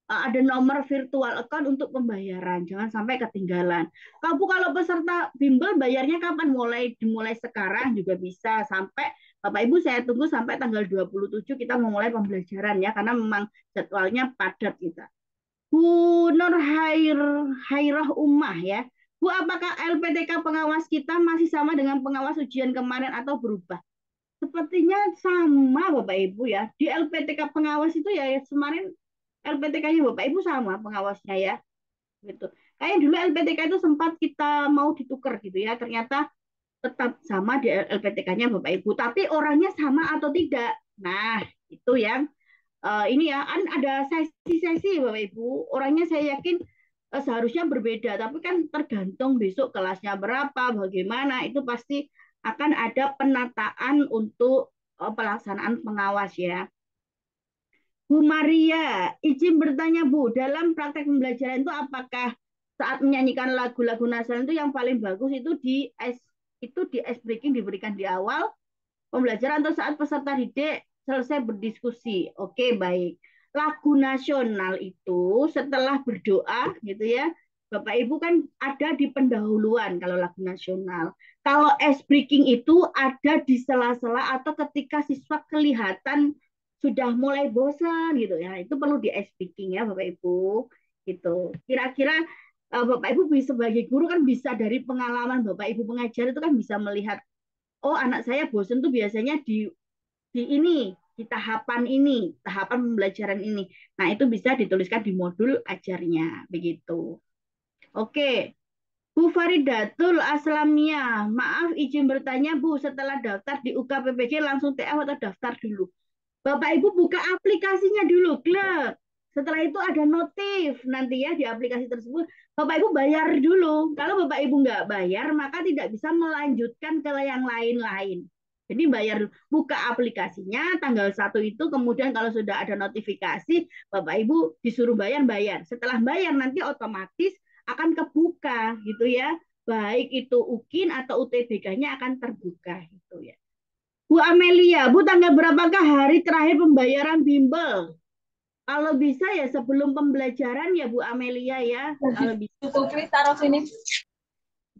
ada nomor virtual account untuk pembayaran. Jangan sampai ketinggalan. Kalau peserta bimbel bayarnya kapan? Dimulai sekarang juga bisa sampai Bapak Ibu saya tunggu sampai tanggal 27 kita memulai pembelajaran ya karena memang jadwalnya padat kita. Bu Nur Hairah Ummah ya. Bu, apakah LPTK pengawas kita masih sama dengan pengawas ujian kemarin atau berubah? Sepertinya sama Bapak Ibu ya. Di LPTK pengawas itu ya kemarin LPTK-nya Bapak Ibu sama pengawasnya ya. gitu. Kayak dulu LPTK itu sempat kita mau ditukar gitu ya, ternyata tetap sama di LPTK-nya Bapak Ibu, tapi orangnya sama atau tidak. Nah, itu yang ini ya, kan ada sesi-sesi Bapak Ibu. Orangnya saya yakin seharusnya berbeda, tapi kan tergantung besok kelasnya berapa, bagaimana, itu pasti akan ada penataan untuk pelaksanaan pengawas ya. Bu Maria, izin bertanya Bu, dalam praktek pembelajaran itu apakah saat menyanyikan lagu-lagu nasional itu yang paling bagus itu di ice breaking diberikan di awal pembelajaran atau saat peserta didik selesai berdiskusi? Oke, baik. Lagu nasional itu setelah berdoa gitu ya. Bapak Ibu kan ada di pendahuluan kalau lagu nasional. Kalau ice breaking itu ada di sela-sela atau ketika siswa kelihatan sudah mulai bosan gitu ya. Itu perlu di ice breaking ya Bapak Ibu. Gitu. Kira-kira Bapak Ibu bisa sebagai guru kan bisa dari pengalaman Bapak Ibu pengajar itu kan bisa melihat, oh anak saya bosen tuh biasanya di ini, di tahapan ini, tahapan pembelajaran ini. Nah, itu bisa dituliskan di modul ajarnya, begitu. Oke, Bu Faridatul Aslamia, maaf izin bertanya Bu, setelah daftar di UKPPG langsung TF atau daftar dulu? Bapak Ibu buka aplikasinya dulu, klik. Setelah itu ada notif nanti ya di aplikasi tersebut. Bapak Ibu bayar dulu. Kalau Bapak Ibu nggak bayar, maka tidak bisa melanjutkan ke yang lain-lain. Jadi bayar, buka aplikasinya tanggal 1 itu, kemudian kalau sudah ada notifikasi, Bapak Ibu disuruh bayar. Setelah bayar nanti otomatis akan kebuka gitu ya. Baik itu UKIN atau UTBK-nya akan terbuka gitu ya. Bu Amelia, Bu tanggal berapakah hari terakhir pembayaran bimbel? Kalau bisa ya sebelum pembelajaran ya Bu Amelia ya. Kalau bisa. Taruh sini.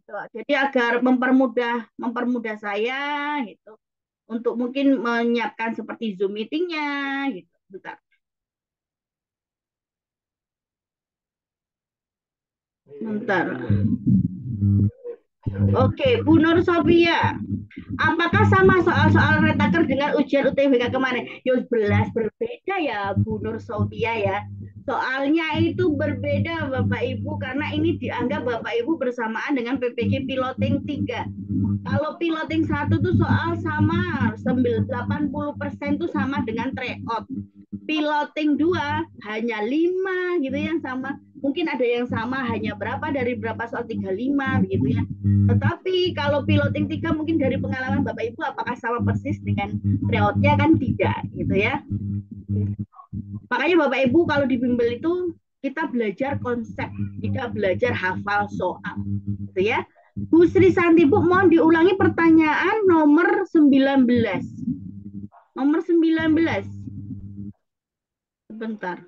Jadi agar mempermudah saya gitu. Untuk mungkin menyiapkan seperti Zoom meetingnya gitu. Bentar. Bentar. Oke, Bu Nur Sofia. Apakah sama soal-soal retaker dengan ujian UTBK kemarin? Ya belas berbeda ya Bu Nur Sofia ya. Soalnya itu berbeda Bapak Ibu karena ini dianggap Bapak Ibu bersamaan dengan PPG piloting 3. Kalau piloting 1 tuh soal sama 80% tuh sama dengan tryout. Piloting 2 hanya 5 gitu yang sama. Mungkin ada yang sama hanya berapa dari berapa soal 35 gitu ya. Tetapi kalau piloting 3 mungkin dari pengalaman Bapak Ibu apakah sama persis dengan tryoutnya kan tidak gitu ya. Makanya Bapak Ibu kalau di bimbel itu kita belajar konsep, tidak belajar hafal soal gitu ya. Bu Sri Santi Bu, mohon diulangi pertanyaan nomor 19. Nomor 19. Sebentar.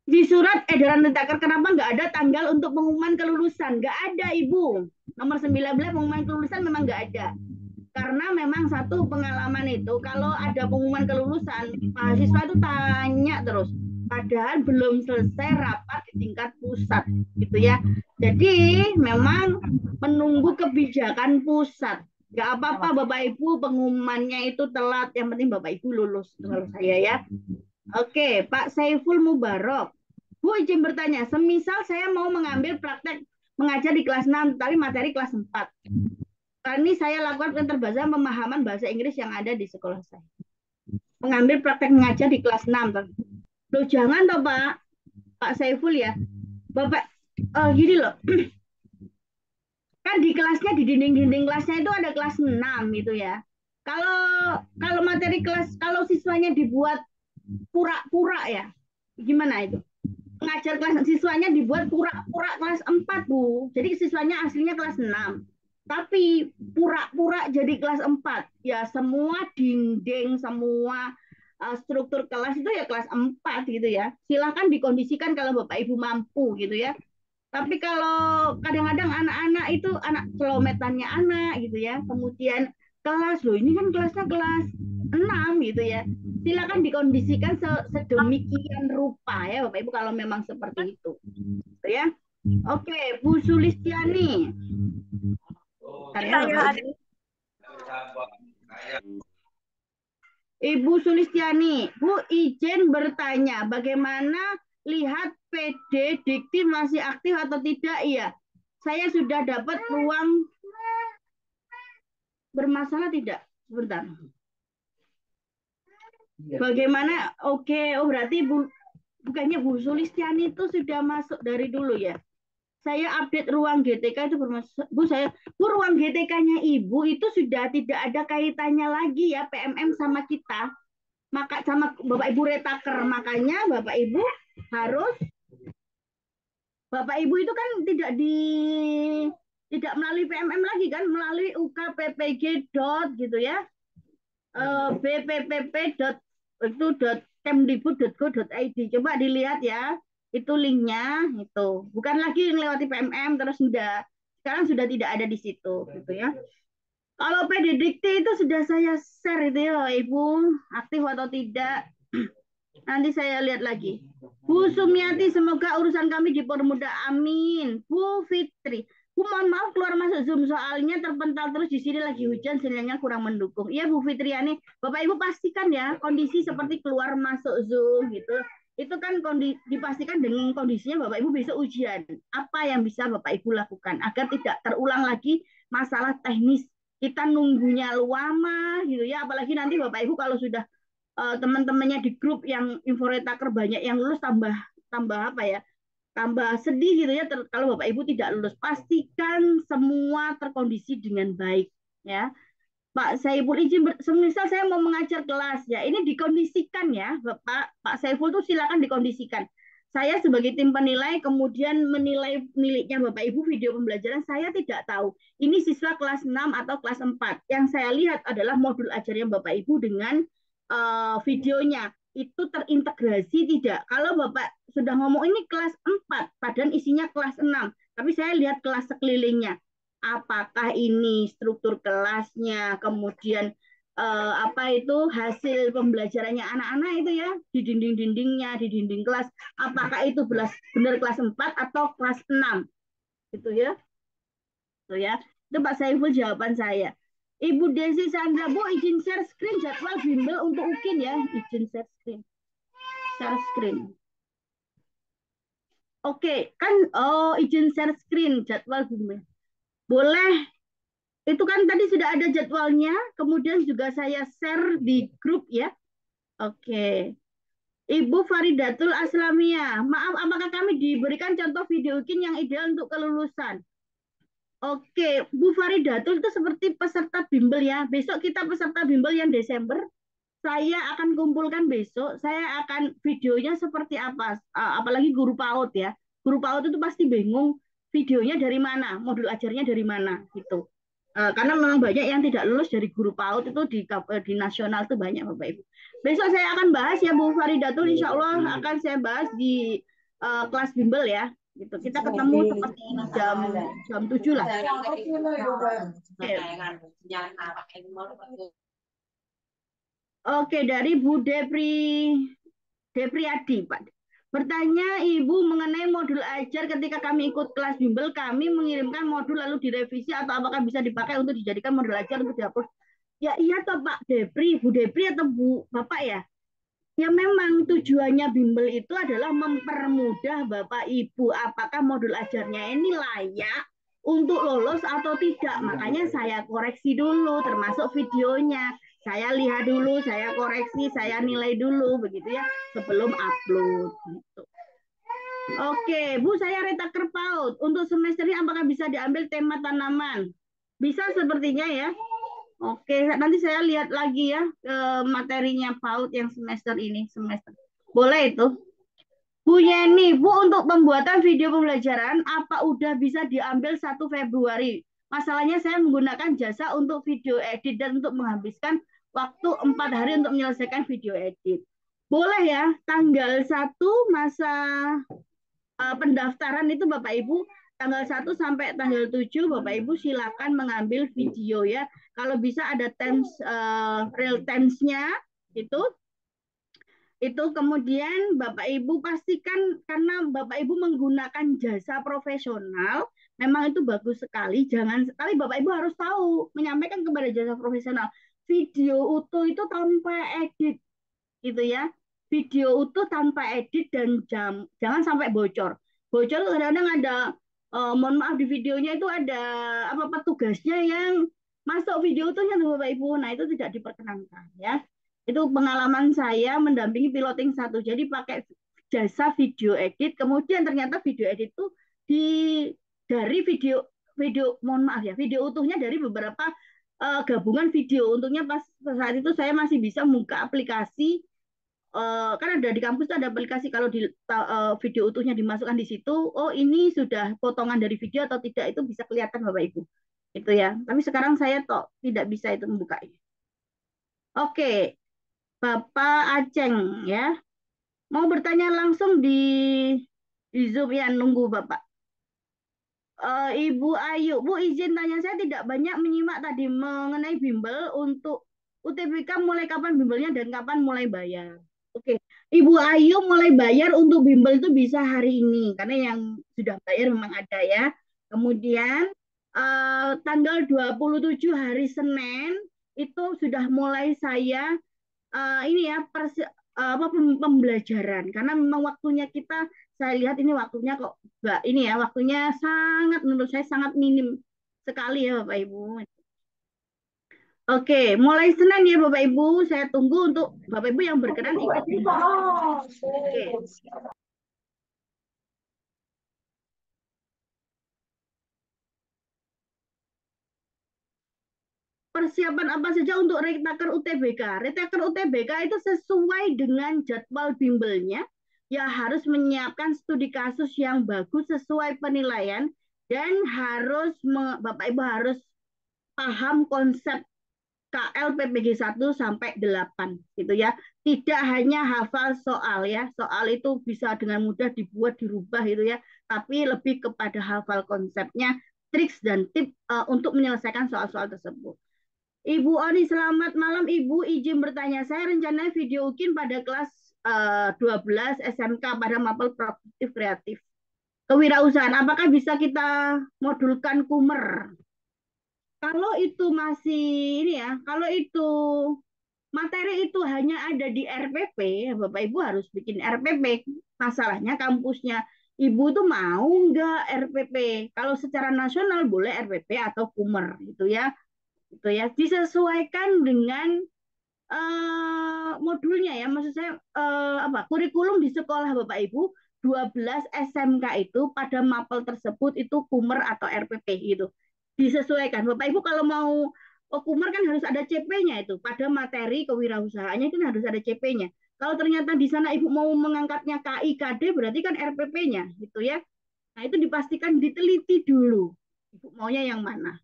Di surat edaran Mendagri kenapa nggak ada tanggal untuk pengumuman kelulusan? Nggak ada Ibu. Nomor 19 pengumuman kelulusan memang nggak ada. Karena memang satu pengalaman itu kalau ada pengumuman kelulusan, mahasiswa itu tanya terus. Padahal belum selesai rapat di tingkat pusat gitu ya. Jadi memang menunggu kebijakan pusat. Nggak apa-apa Bapak Ibu pengumumannya itu telat, yang penting Bapak Ibu lulus kalau saya ya. Oke, Pak Saiful Mubarok. Bu izin bertanya, semisal saya mau mengambil praktek mengajar di kelas 6, tapi materi kelas 4. Kali ini saya lakukan keterbatasan pemahaman bahasa Inggris yang ada di sekolah saya. Mengambil praktek mengajar di kelas 6. Loh jangan toh Pak Saiful ya. Bapak, gini loh. Kan di kelasnya, di dinding-dinding kelasnya itu ada kelas 6 gitu ya. Kalau materi kelas, kalau siswanya dibuat pura-pura ya, gimana itu? Mengajar kelas siswanya dibuat pura-pura kelas 4 Bu. Jadi siswanya aslinya kelas 6. Tapi pura-pura jadi kelas 4. Ya semua dinding, semua struktur kelas itu ya kelas 4 gitu ya. Silahkan dikondisikan kalau Bapak Ibu mampu gitu ya. Tapi kalau kadang-kadang anak-anak itu anak celometannya anak gitu ya. Kemudian kelas loh ini kan kelasnya kelas 6 gitu ya. Silakan dikondisikan sedemikian rupa ya Bapak Ibu kalau memang seperti itu. Gitu ya. Oke, Bu Sulistiani. Ibu Sulistiani, Bu izin bertanya, bagaimana lihat PD dikti masih aktif atau tidak. Iya, saya sudah dapat ruang bermasalah tidak? Sebentar. Bagaimana? Oke, oh berarti bukannya Bu Sulistiani itu sudah masuk dari dulu ya? Saya update ruang GTK itu bermaksud Bu, ruang GTK-nya Ibu itu sudah tidak ada kaitannya lagi ya PMM sama kita, maka sama Bapak Ibu Retaker, makanya harus Bapak Ibu itu kan tidak melalui PMM lagi kan, melalui UKPPG dot gitu ya, bppp dot itu dot kemdikbud.go.id. Coba dilihat ya, itu linknya itu bukan lagi melewati PMM terus sekarang sudah tidak ada di situ gitu ya. Kalau PD Dikti itu sudah saya share itu ya Ibu, aktif atau tidak. Nanti saya lihat lagi. Bu Sumiati, semoga urusan kami dipermudah. Amin. Bu Fitri, Bu mohon maaf keluar masuk Zoom soalnya terpental terus di sini lagi hujan, sinyalnya kurang mendukung. Iya Bu Fitriani, Bapak Ibu pastikan ya kondisi seperti keluar masuk Zoom gitu. Itu kan dipastikan dengan kondisinya Bapak Ibu besok ujian. Apa yang bisa Bapak Ibu lakukan agar tidak terulang lagi masalah teknis. Kita nunggunya lama gitu ya, apalagi nanti Bapak Ibu kalau sudah teman-temannya di grup yang Inforetaker banyak yang lulus, tambah tambah apa ya, tambah sedih gitu ya kalau Bapak Ibu tidak lulus. Pastikan semua terkondisi dengan baik ya. Pak Saiful izin, semisal saya mau mengajar kelas ya, ini dikondisikan ya Pak Saiful tuh silakan dikondisikan. Saya sebagai tim penilai kemudian menilai miliknya Bapak Ibu video pembelajaran, saya tidak tahu ini siswa kelas 6 atau kelas 4. Yang saya lihat adalah modul ajarnya Bapak Ibu dengan videonya itu terintegrasi tidak. Kalau Bapak sudah ngomong ini kelas 4 padahal isinya kelas 6, tapi saya lihat kelas sekelilingnya. Apakah ini struktur kelasnya, kemudian apa itu hasil pembelajarannya anak-anak itu ya di dinding-dindingnya, di dinding kelas, apakah itu benar kelas 4 atau kelas 6 gitu ya. Itu ya. Itu Pak Saiful jawaban saya. Ibu Desi Sandra, Bu izin share screen jadwal bimbel untuk UKIN ya. Izin share screen. Share screen. Oke, kan izin share screen jadwal bimbel. Boleh. Itu kan tadi sudah ada jadwalnya, kemudian juga saya share di grup ya. Oke. Ibu Faridatul Aslamia, maaf apakah kami diberikan contoh video UKIN yang ideal untuk kelulusan? Oke, Bu Faridatul itu seperti peserta bimbel ya. Besok kita peserta bimbel yang Desember. Saya akan kumpulkan besok. Saya akan videonya seperti apa. Apalagi guru PAUD ya. Guru PAUD itu pasti bingung videonya dari mana, modul ajarnya dari mana gitu. Karena memang banyak yang tidak lulus dari guru PAUD itu di nasional itu banyak Bapak Ibu. Besok saya akan bahas ya Bu Faridatul, insya Allah akan saya bahas di kelas bimbel ya. Gitu. Kita ketemu seperti jam 7 lah. Oke, dari Bu Depriadi, Pak. Bertanya Ibu mengenai modul ajar ketika kami ikut kelas bimbel, kami mengirimkan modul lalu direvisi atau apakah bisa dipakai untuk dijadikan modul ajar untuk dihapus? Ya iya toh Pak Depri, Bu Depri atau Bu Bapak ya? Ya memang tujuannya bimbel itu adalah mempermudah Bapak Ibu apakah modul ajarnya ini layak untuk lolos atau tidak. Makanya saya koreksi dulu termasuk videonya. Saya lihat dulu, saya koreksi, saya nilai dulu begitu ya sebelum upload gitu. Oke, Bu, saya Retaker PAUD. Untuk semester ini apakah bisa diambil tema tanaman? Bisa sepertinya ya. Oke, nanti saya lihat lagi ya materinya PAUD yang semester ini. Boleh itu. Bu Yeni, Bu untuk pembuatan video pembelajaran, apa udah bisa diambil 1 Februari? Masalahnya saya menggunakan jasa untuk video edit dan untuk menghabiskan waktu 4 hari untuk menyelesaikan video edit. Boleh ya, tanggal 1 masa pendaftaran itu Bapak Ibu tanggal 1 sampai tanggal 7 Bapak Ibu silakan mengambil video ya. Kalau bisa ada real times-nya itu kemudian Bapak Ibu pastikan karena Bapak Ibu menggunakan jasa profesional memang itu bagus sekali. Jangan sekali Bapak Ibu harus tahu menyampaikan kepada jasa profesional video utuh itu tanpa edit gitu ya. video utuh tanpa edit dan jangan sampai bocor. Bocor tuh kadang-kadang ada, mohon maaf, di videonya itu ada apa petugasnya yang masuk video utuhnya tuh Bapak Ibu. Nah, itu tidak diperkenankan ya. Itu pengalaman saya mendampingi piloting satu. Jadi pakai jasa video edit, kemudian ternyata video edit itu di dari video video mohon maaf ya, video utuhnya dari beberapa gabungan video. Untungnya pas saat itu saya masih bisa membuka aplikasi, kan ada di kampus tuh ada aplikasi, kalau di video utuhnya dimasukkan di situ, oh ini sudah potongan dari video atau tidak, itu bisa kelihatan Bapak Ibu. Itu ya. Tapi sekarang saya toh tidak bisa itu membukanya. Oke, Bapak Aceng ya. Mau bertanya langsung di Zoom ya, nunggu Bapak. Ibu Ayu, Bu izin tanya, saya tidak banyak menyimak tadi mengenai bimbel untuk UTBK, mulai kapan bimbelnya dan kapan mulai bayar. Oke, Ibu Ayu mulai bayar untuk bimbel itu bisa hari ini karena yang sudah bayar memang ada ya. Kemudian tanggal 27 hari Senin itu sudah mulai saya ini ya apa pembelajaran, karena memang waktunya kita, saya lihat ini waktunya kok Mbak, ini ya waktunya sangat, menurut saya sangat minim sekali ya Bapak Ibu. Oke, mulai Senin ya Bapak Ibu, saya tunggu untuk Bapak Ibu yang berkenan ikut bimbel. Oke. Persiapan apa saja untuk Retaker UTBK? Retaker UTBK itu sesuai dengan jadwal bimbelnya, ya harus menyiapkan studi kasus yang bagus sesuai penilaian, dan harus Bapak Ibu harus paham konsep KL PPG 1 sampai 8 gitu ya. Tidak hanya hafal soal ya. Soal itu bisa dengan mudah dibuat, dirubah gitu ya. Tapi lebih kepada hafal konsepnya, triks dan tip untuk menyelesaikan soal-soal tersebut. Ibu Oni, selamat malam Ibu. Izin bertanya, saya rencananya video UKIN pada kelas 12 SMK pada mapel produktif kreatif. Kewirausahaan, apakah bisa kita modulkan Kumer? Kalau itu masih ini ya, kalau itu materi itu hanya ada di RPP, Bapak Ibu harus bikin RPP. Masalahnya kampusnya Ibu tuh mau nggak RPP? Kalau secara nasional boleh RPP atau Kumer gitu ya. Itu ya disesuaikan dengan modulnya ya, maksud saya apa kurikulum di sekolah Bapak Ibu. 12 SMK itu pada mapel tersebut itu Kumer atau RPP gitu, disesuaikan Bapak Ibu. Kalau mau Kumer kan harus ada CP-nya, itu pada materi kewirausahaannya itu harus ada CP-nya. Kalau ternyata di sana Ibu mau mengangkatnya KIKD, berarti kan RPP-nya gitu ya. Nah itu dipastikan diteliti dulu Ibu maunya yang mana.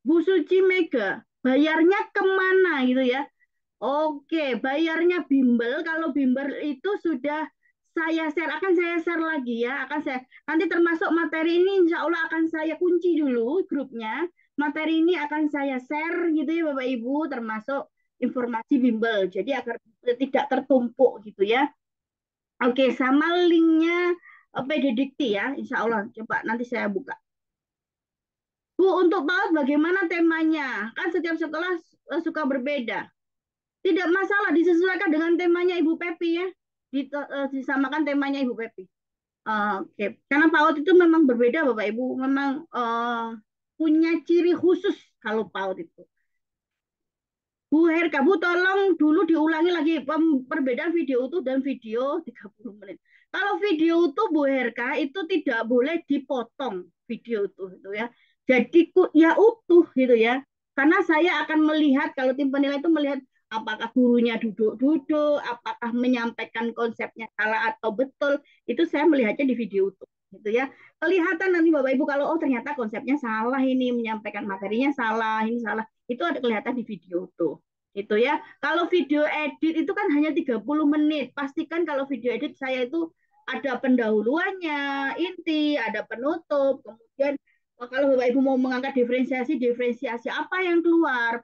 Bu Suci Mega, bayarnya kemana gitu ya? Oke, bayarnya bimbel. Kalau bimbel itu sudah saya share, akan saya share lagi ya, akan saya nanti termasuk materi ini insya Allah akan saya kunci dulu grupnya. Materi ini akan saya share gitu ya Bapak Ibu, termasuk informasi bimbel. Jadi agar tidak tertumpuk gitu ya. Oke, sama linknya PD Dikti ya, insya Allah. Coba nanti saya buka. Bu, untuk PAUD bagaimana temanya? Kan setiap sekolah suka berbeda. Tidak masalah, disesuaikan dengan temanya Ibu Pepi ya. Disamakan temanya Ibu Pepi. Oke, karena PAUD itu memang berbeda Bapak Ibu. Memang punya ciri khusus kalau PAUD itu. Bu Herka, Bu tolong dulu diulangi lagi perbedaan video utuh dan video 30 menit. Kalau video utuh Bu Herka itu tidak boleh dipotong video itu ya. Jadi ya utuh gitu ya. Karena saya akan melihat, kalau tim penilai itu melihat apakah gurunya duduk-duduk, apakah menyampaikan konsepnya salah atau betul, itu saya melihatnya di video utuh gitu ya. Kelihatan nanti Bapak Ibu kalau oh ternyata konsepnya salah, ini menyampaikan materinya salah, ini salah, itu ada kelihatan di video tuh. Itu ya. Kalau video edit itu kan hanya 30 menit. Pastikan kalau video edit saya itu ada pendahuluannya, inti, ada penutup, kemudian kalau Bapak Ibu mau mengangkat diferensiasi, diferensiasi apa yang keluar,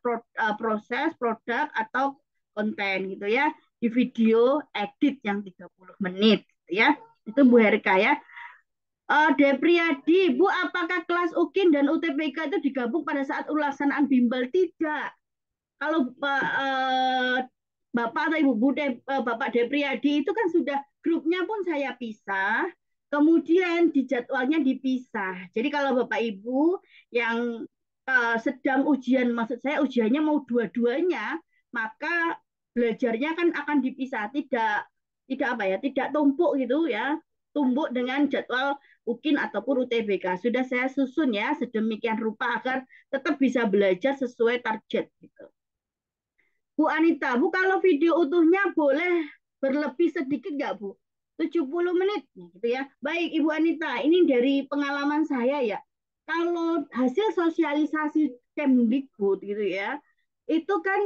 proses, produk, atau konten gitu ya, di video edit yang 30 menit ya. Itu Bu Herika ya. Depriyadi, Bu, apakah kelas UKIN dan UTBK itu digabung pada saat pelaksanaan bimbel? Tidak. Kalau Bapak atau Ibu Bapak Depriyadi itu kan sudah grupnya pun saya pisah, kemudian di jadwalnya dipisah. Jadi kalau Bapak Ibu yang sedang ujian, maksud saya ujiannya mau dua-duanya, maka belajarnya kan akan dipisah, tidak apa ya, tidak tumpuk gitu ya, tumpuk dengan jadwal UKIN ataupun UTBK. Sudah saya susun ya sedemikian rupa agar tetap bisa belajar sesuai target gitu. Bu Anita, Bu kalau video utuhnya boleh berlebih sedikit nggak Bu? 70 menit gitu ya. Baik Ibu Anita, ini dari pengalaman saya ya. Kalau hasil sosialisasi Kemdikbud gitu ya, itu kan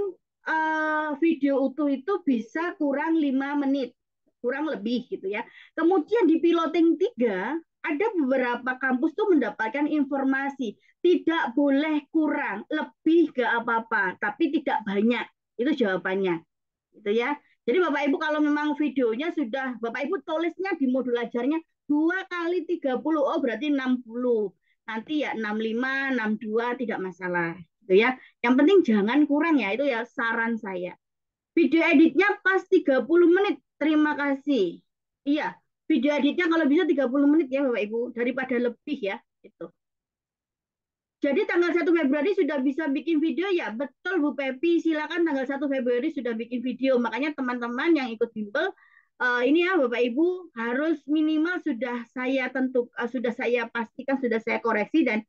video utuh itu bisa kurang 5 menit, kurang lebih gitu ya. Kemudian di piloting 3, ada beberapa kampus tuh mendapatkan informasi tidak boleh kurang, lebih gak apa-apa, tapi tidak banyak. Itu jawabannya. Gitu ya. Jadi Bapak Ibu kalau memang videonya sudah Bapak Ibu tulisnya di modul ajarnya 2 kali 30, oh berarti 60. Nanti ya 65, 62 tidak masalah. Gitu ya. Yang penting jangan kurang ya, itu ya saran saya. Video editnya pas 30 menit. Terima kasih. Iya, video editnya kalau bisa 30 menit ya Bapak Ibu, daripada lebih ya. Itu. Jadi tanggal 1 Februari sudah bisa bikin video ya? Betul Bu Pepi, silakan tanggal 1 Februari sudah bikin video. Makanya teman-teman yang ikut bimbel, ini ya Bapak Ibu harus minimal sudah saya sudah saya pastikan, sudah saya koreksi dan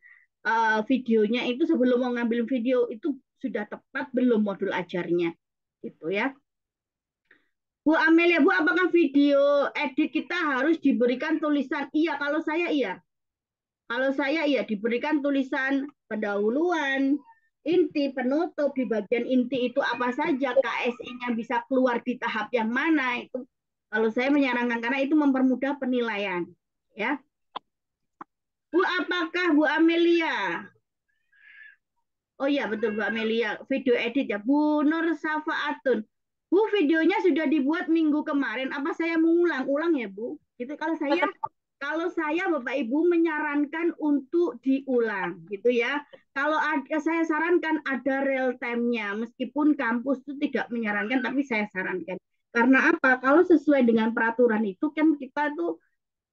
videonya itu sebelum mau ngambil video itu sudah tepat belum modul ajarnya. Itu ya. Bu Amelia, Bu, apakah video edit kita harus diberikan tulisan? Iya, kalau saya iya. Kalau saya iya diberikan tulisan pendahuluan, inti, penutup, di bagian inti itu apa saja, KSI-nya bisa keluar di tahap yang mana itu. Kalau saya menyarankan karena itu mempermudah penilaian, ya. Bu, apakah Bu Amelia? Oh iya betul Bu Amelia, video edit ya. Bu Nur Safaatun. Bu, videonya sudah dibuat minggu kemarin. Apa saya mengulang? Ulang ya Bu. Gitu kalau saya Bapak Ibu menyarankan untuk diulang gitu ya. Kalau ada, saya sarankan ada real time-nya meskipun kampus itu tidak menyarankan tapi saya sarankan. Karena apa? Kalau sesuai dengan peraturan itu kan kita tuh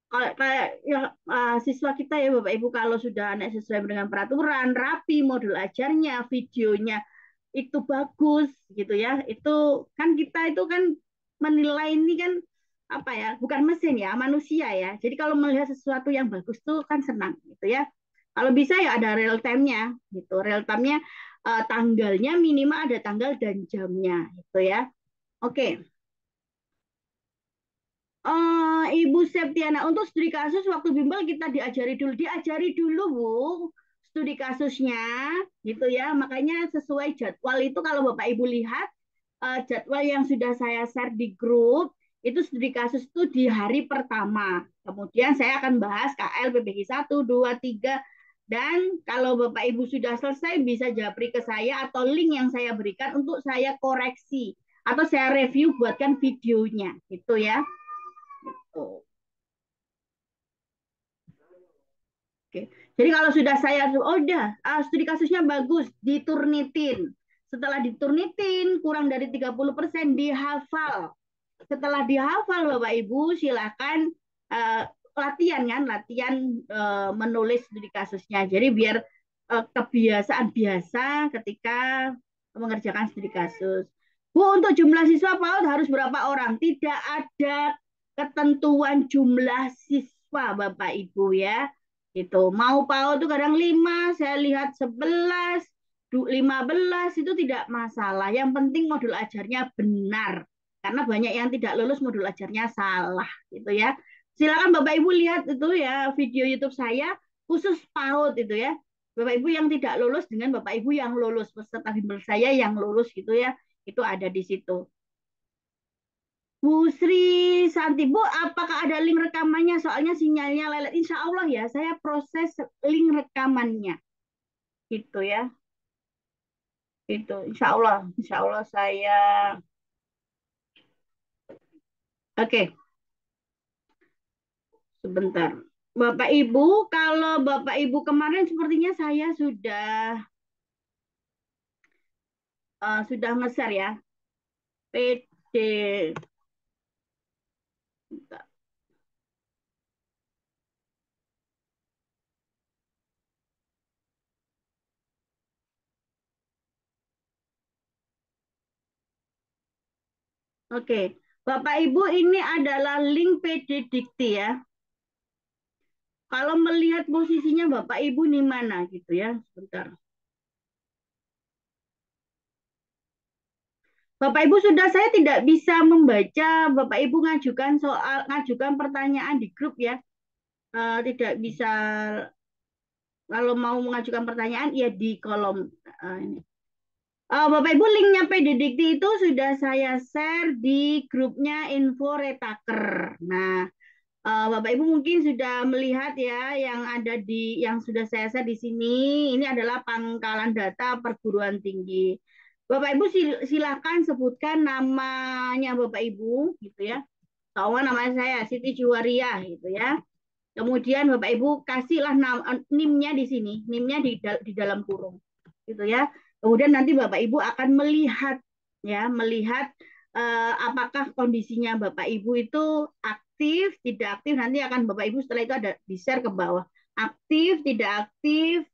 kayak ya, siswa kita ya Bapak Ibu kalau sudah anak sesuai dengan peraturan, rapi modul ajarnya, videonya itu bagus gitu ya. Itu kan kita itu kan menilai ini kan apa ya? Bukan mesin ya, manusia ya. Jadi kalau melihat sesuatu yang bagus tuh kan senang gitu ya. Kalau bisa ya ada real time-nya gitu. Real time-nya tanggalnya minimal ada tanggal dan jamnya gitu ya. Oke. Ibu Septiana, untuk studi kasus waktu bimbel kita diajari dulu Bu, studi kasusnya, gitu ya. Makanya sesuai jadwal itu kalau Bapak Ibu lihat jadwal yang sudah saya share di grup, itu studi kasus itu di hari pertama. Kemudian saya akan bahas KL PBG 1, 2, 3, dan kalau Bapak Ibu sudah selesai bisa japri ke saya atau link yang saya berikan untuk saya koreksi atau saya review buatkan videonya, gitu ya. Oh, oke. Jadi kalau sudah saya, oh udah, studi kasusnya bagus, diturnitin. Setelah diturnitin, kurang dari 30% dihafal. Setelah dihafal, Bapak Ibu, silakan uh, latihan kan, latihan menulis studi kasusnya. Jadi biar kebiasaan biasa ketika mengerjakan studi kasus. Bu, untuk jumlah siswa PAUD harus berapa orang? Tidak ada ketentuan jumlah siswa, Bapak Ibu ya. Itu mau PAUD itu kadang 5, saya lihat 11, 15 itu tidak masalah. Yang penting modul ajarnya benar. Karena banyak yang tidak lulus modul ajarnya salah gitu ya. Silakan Bapak Ibu lihat itu ya video YouTube saya khusus PAUD itu ya. Bapak Ibu yang tidak lulus dengan Bapak Ibu yang lulus peserta bimbel saya yang lulus gitu ya. Itu ada di situ. Bu Sri Santi, Bu, apakah ada link rekamannya? Soalnya sinyalnya lelet. Insya Allah ya, saya proses link rekamannya. Gitu ya. Itu, insya Allah saya. Oke, sebentar. Bapak Ibu, kalau Bapak Ibu kemarin sepertinya saya sudah nge-share ya. PD. Oke, Bapak Ibu ini adalah link PD Dikti ya. Kalau melihat posisinya Bapak Ibu di mana gitu ya, sebentar. Bapak Ibu sudah saya tidak bisa membaca Bapak Ibu ngajukan pertanyaan di grup ya. Tidak bisa kalau mau mengajukan pertanyaan ya di kolom ini. Bapak Ibu linknya PD Dikti itu sudah saya share di grupnya Info Retaker. Nah, Bapak Ibu mungkin sudah melihat ya yang sudah saya share di sini. Ini adalah pangkalan data perguruan tinggi. Bapak Ibu silakan sebutkan namanya Bapak Ibu gitu ya. Tahu nama saya Siti Juwaria gitu ya. Kemudian Bapak Ibu kasihlah NIM-nya di sini, NIM-nya di dalam kurung gitu ya. Kemudian nanti Bapak Ibu akan melihat ya, apakah kondisinya Bapak Ibu itu aktif, tidak aktif. Nanti akan Bapak Ibu setelah itu ada di-share ke bawah. Aktif, tidak aktif,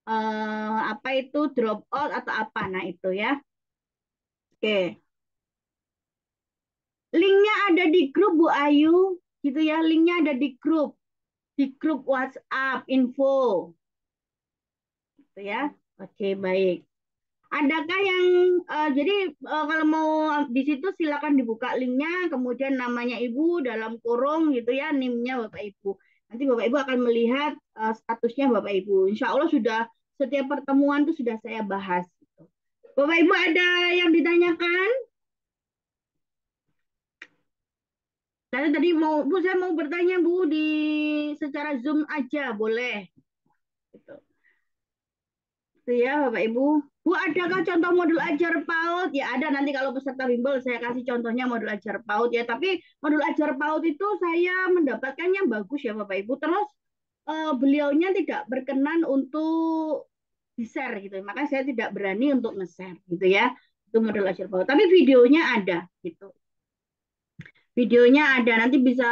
apa itu drop out atau apa. Nah, itu ya. Oke. Linknya ada di grup Bu Ayu, gitu ya. Linknya ada di grup WhatsApp info, gitu ya. Oke, baik. Adakah yang jadi kalau mau di situ silakan dibuka linknya, kemudian namanya Ibu dalam kurung gitu ya, NIM-nya Bapak Ibu. Nanti Bapak Ibu akan melihat statusnya Bapak Ibu. Insya Allah sudah setiap pertemuan itu sudah saya bahas. Gitu. Bapak Ibu ada yang ditanyakan? Tadi Bu saya mau bertanya Bu di secara Zoom aja boleh. Gitu. Itu ya Bapak Ibu. Bu, adakah contoh modul ajar PAUD? Ya ada, nanti kalau peserta bimbel saya kasih contohnya modul ajar PAUD ya. Tapi modul ajar PAUD itu saya mendapatkannya bagus ya Bapak Ibu. Terus beliaunya tidak berkenan untuk di-share gitu. Maka saya tidak berani untuk nge-share gitu ya. Itu modul ajar PAUD. Tapi videonya ada gitu. Videonya ada, nanti bisa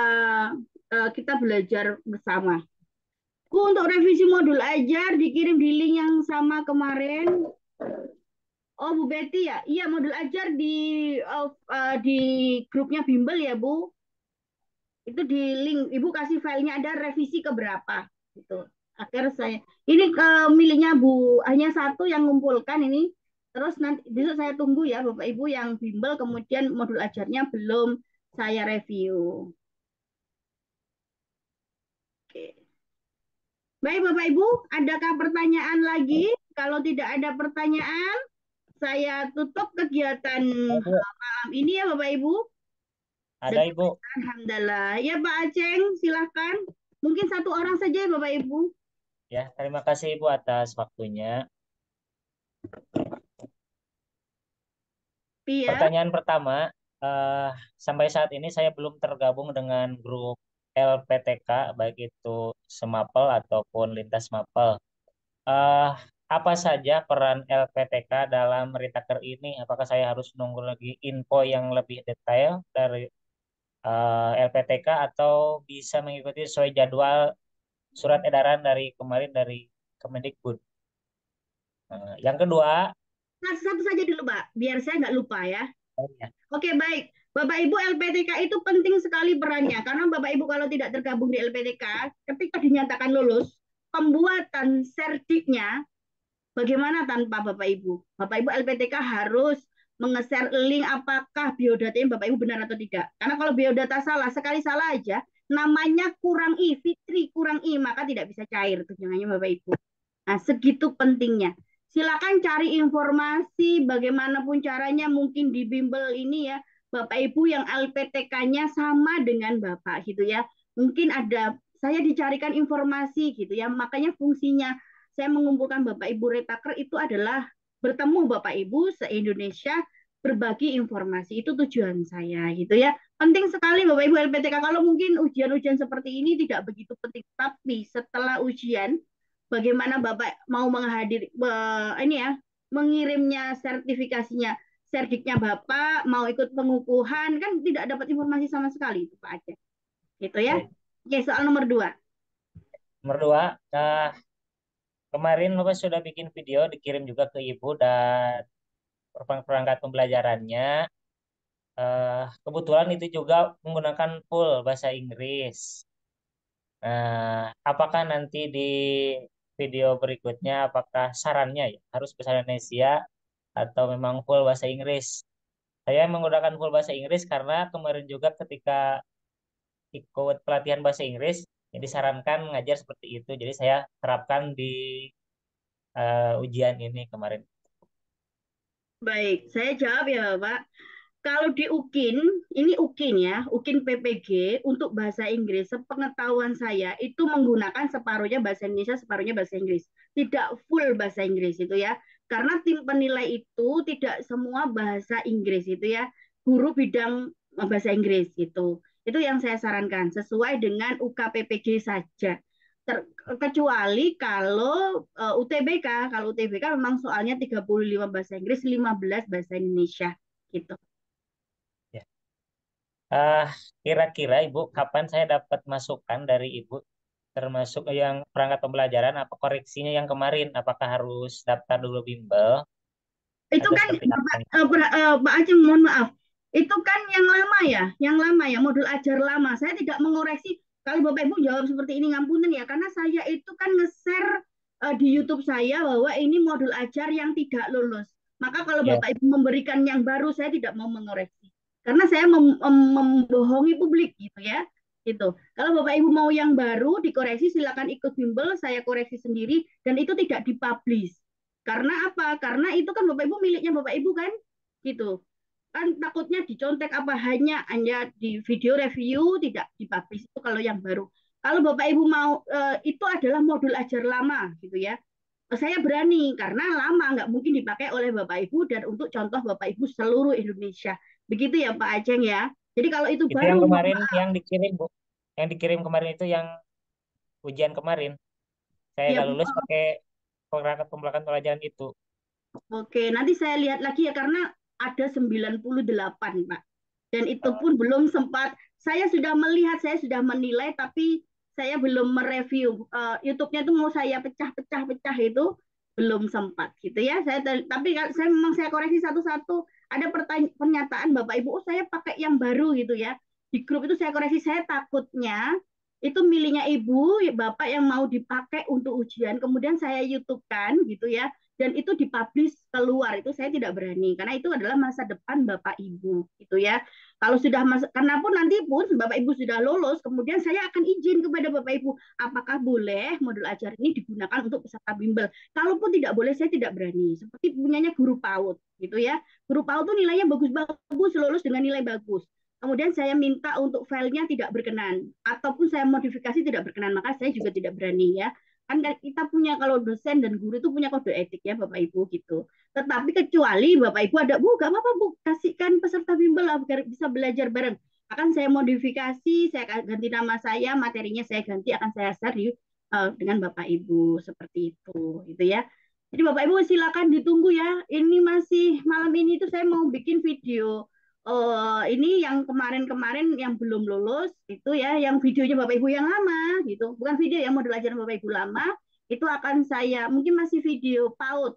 kita belajar bersama. Bu, untuk revisi modul ajar dikirim di link yang sama kemarin. Oh, Bu Betty ya? Iya, modul ajar di grupnya Bimbel ya, Bu. Itu di link, Ibu kasih filenya ada revisi ke berapa gitu. Akhirnya saya ini ke miliknya Bu hanya satu yang ngumpulkan ini. Terus nanti besok saya tunggu ya Bapak Ibu yang Bimbel kemudian modul ajarnya belum saya review. Oke. Baik Bapak Ibu, adakah pertanyaan lagi? Kalau tidak ada pertanyaan, saya tutup kegiatan Ibu, malam ini ya Bapak Ibu. ada Dengan Ibu. Alhamdulillah. Ya Pak Aceng, silahkan. Mungkin satu orang saja ya Bapak Ibu. Ya, terima kasih Ibu atas waktunya. Iya. Pertanyaan pertama, eh, sampai saat ini saya belum tergabung dengan grup LPTK, baik itu Semapel ataupun Lintas Mapel. Eh, apa saja peran LPTK dalam Retaker ini? Apakah saya harus nunggu lagi info yang lebih detail dari LPTK atau bisa mengikuti sesuai jadwal surat edaran dari kemarin dari Kemendikbud? Yang kedua, Nah, satu saja dulu Pak, biar saya nggak lupa ya. oh ya, Oke, baik. Bapak Ibu LPTK itu penting sekali perannya. Karena Bapak Ibu kalau tidak tergabung di LPTK, ketika dinyatakan lulus, pembuatan serdiknya bagaimana tanpa Bapak Ibu? Bapak Ibu LPTK harus menge-share link apakah biodatanya Bapak Ibu benar atau tidak. Karena kalau biodata salah, sekali salah aja, namanya kurang I, Fitri kurang I, maka tidak bisa cair tunjangannya Bapak Ibu. Nah, segitu pentingnya. Silakan cari informasi bagaimanapun caranya mungkin di bimbel ini ya, Bapak Ibu yang LPTK-nya sama dengan Bapak gitu ya. Mungkin ada saya dicarikan informasi gitu ya. Makanya fungsinya saya mengumpulkan Bapak Ibu Retaker itu adalah bertemu Bapak Ibu se-Indonesia berbagi informasi. Itu tujuan saya gitu ya. Penting sekali Bapak Ibu LPTK. Kalau mungkin ujian-ujian seperti ini tidak begitu penting, tapi setelah ujian bagaimana Bapak mau menghadiri ini ya, mengirimnya sertifikasinya. Serdiknya Bapak mau ikut pengukuhan, kan tidak dapat informasi sama sekali itu Pak Aceh. Gitu ya. Baik. Oke, soal nomor 2. Nomor dua, kemarin Bapak sudah bikin video dikirim juga ke Ibu dan perangkat pembelajarannya. Kebetulan itu juga menggunakan full bahasa Inggris. Nah, apakah nanti di video berikutnya, apakah sarannya ya harus bahasa Indonesia atau memang full bahasa Inggris? Saya menggunakan full bahasa Inggris karena kemarin juga ketika ikut pelatihan bahasa Inggris, ya disarankan mengajar seperti itu. Jadi saya terapkan di ujian ini kemarin. Baik, saya jawab ya Bapak. Kalau di UKIN, ini UKIN ya, UKIN PPG untuk bahasa Inggris, sepengetahuan saya itu menggunakan separuhnya bahasa Indonesia, separuhnya bahasa Inggris. Tidak full bahasa Inggris itu ya. Karena tim penilai itu tidak semua bahasa Inggris itu ya, guru bidang bahasa Inggris gitu. Itu yang saya sarankan, sesuai dengan UKPPG saja. Kecuali kalau UTBK, kalau UTBK memang soalnya 35 bahasa Inggris, 15 bahasa Indonesia gitu. Ya. Ah, kira-kira Ibu, kapan saya dapat masukan dari Ibu, termasuk yang perangkat pembelajaran, apa koreksinya yang kemarin? Apakah harus daftar dulu bimbel Itu atau kan seperti apa Bapak, nih? Pak Aceh, mohon maaf. Itu kan yang lama ya, modul ajar lama. Saya tidak mengoreksi. Kalau Bapak Ibu jawab seperti ini ngapunten ya, karena saya itu kan nge-share di YouTube saya bahwa ini modul ajar yang tidak lulus. Maka kalau Ya, Bapak Ibu memberikan yang baru, saya tidak mau mengoreksi. Karena saya membohongi publik gitu ya. Gitu. Kalau Bapak Ibu mau yang baru dikoreksi, silakan ikut bimbel, saya koreksi sendiri dan itu tidak dipublish. Karena apa? Karena itu kan Bapak Ibu miliknya Bapak Ibu kan? Gitu. Kan takutnya dicontek apa hanya di video review tidak dipublish itu kalau yang baru. Kalau Bapak Ibu mau itu adalah modul ajar lama gitu ya. Saya berani karena lama nggak mungkin dipakai oleh Bapak Ibu dan untuk contoh Bapak Ibu seluruh Indonesia. Begitu ya Pak Aceng ya. Jadi kalau itu itu yang baru kemarin yang dikirim, Bu. Yang dikirim kemarin itu yang ujian kemarin. Saya ya nggak lulus pakai perangkat pembelajaran pelajaran itu. oke, nanti saya lihat lagi ya karena ada 98 Pak. Dan itu Oh, pun belum sempat, saya sudah melihat, saya sudah menilai, tapi saya belum mereview. YouTube-nya itu mau saya pecah-pecah-pecah itu belum sempat gitu ya. Tapi saya memang saya koreksi satu-satu. Ada pernyataan Bapak Ibu, oh saya pakai yang baru gitu ya. Di grup itu saya koreksi, saya takutnya itu miliknya Ibu, Bapak yang mau dipakai untuk ujian, kemudian saya YouTube-kan gitu ya dan itu dipublish keluar itu saya tidak berani karena itu adalah masa depan Bapak Ibu gitu ya. Kalau sudah karena pun nanti pun Bapak Ibu sudah lulus, kemudian saya akan izin kepada Bapak Ibu apakah boleh modul ajar ini digunakan untuk peserta bimbel. Kalaupun tidak boleh saya tidak berani. Seperti punyanya guru PAUD gitu ya. Guru PAUD tuh nilainya bagus-bagus, lulus dengan nilai bagus. Kemudian saya minta untuk filenya tidak berkenan ataupun saya modifikasi tidak berkenan, maka saya juga tidak berani ya kan kita punya kalau dosen dan guru itu punya kode etik ya Bapak Ibu gitu. Tetapi kecuali Bapak Ibu ada Bu, gak apa-apa Bu, kasihkan peserta bimbel agar bisa belajar bareng. Akan saya modifikasi, saya ganti nama saya, materinya saya ganti, akan saya share dengan Bapak Ibu seperti itu, gitu ya. Jadi Bapak Ibu silakan ditunggu ya. Ini masih malam ini tuh saya mau bikin video ini yang kemarin-kemarin yang belum lulus itu ya, yang videonya Bapak Ibu yang lama gitu, bukan video yang modul ajaran Bapak Ibu lama itu akan saya mungkin masih video PAUD.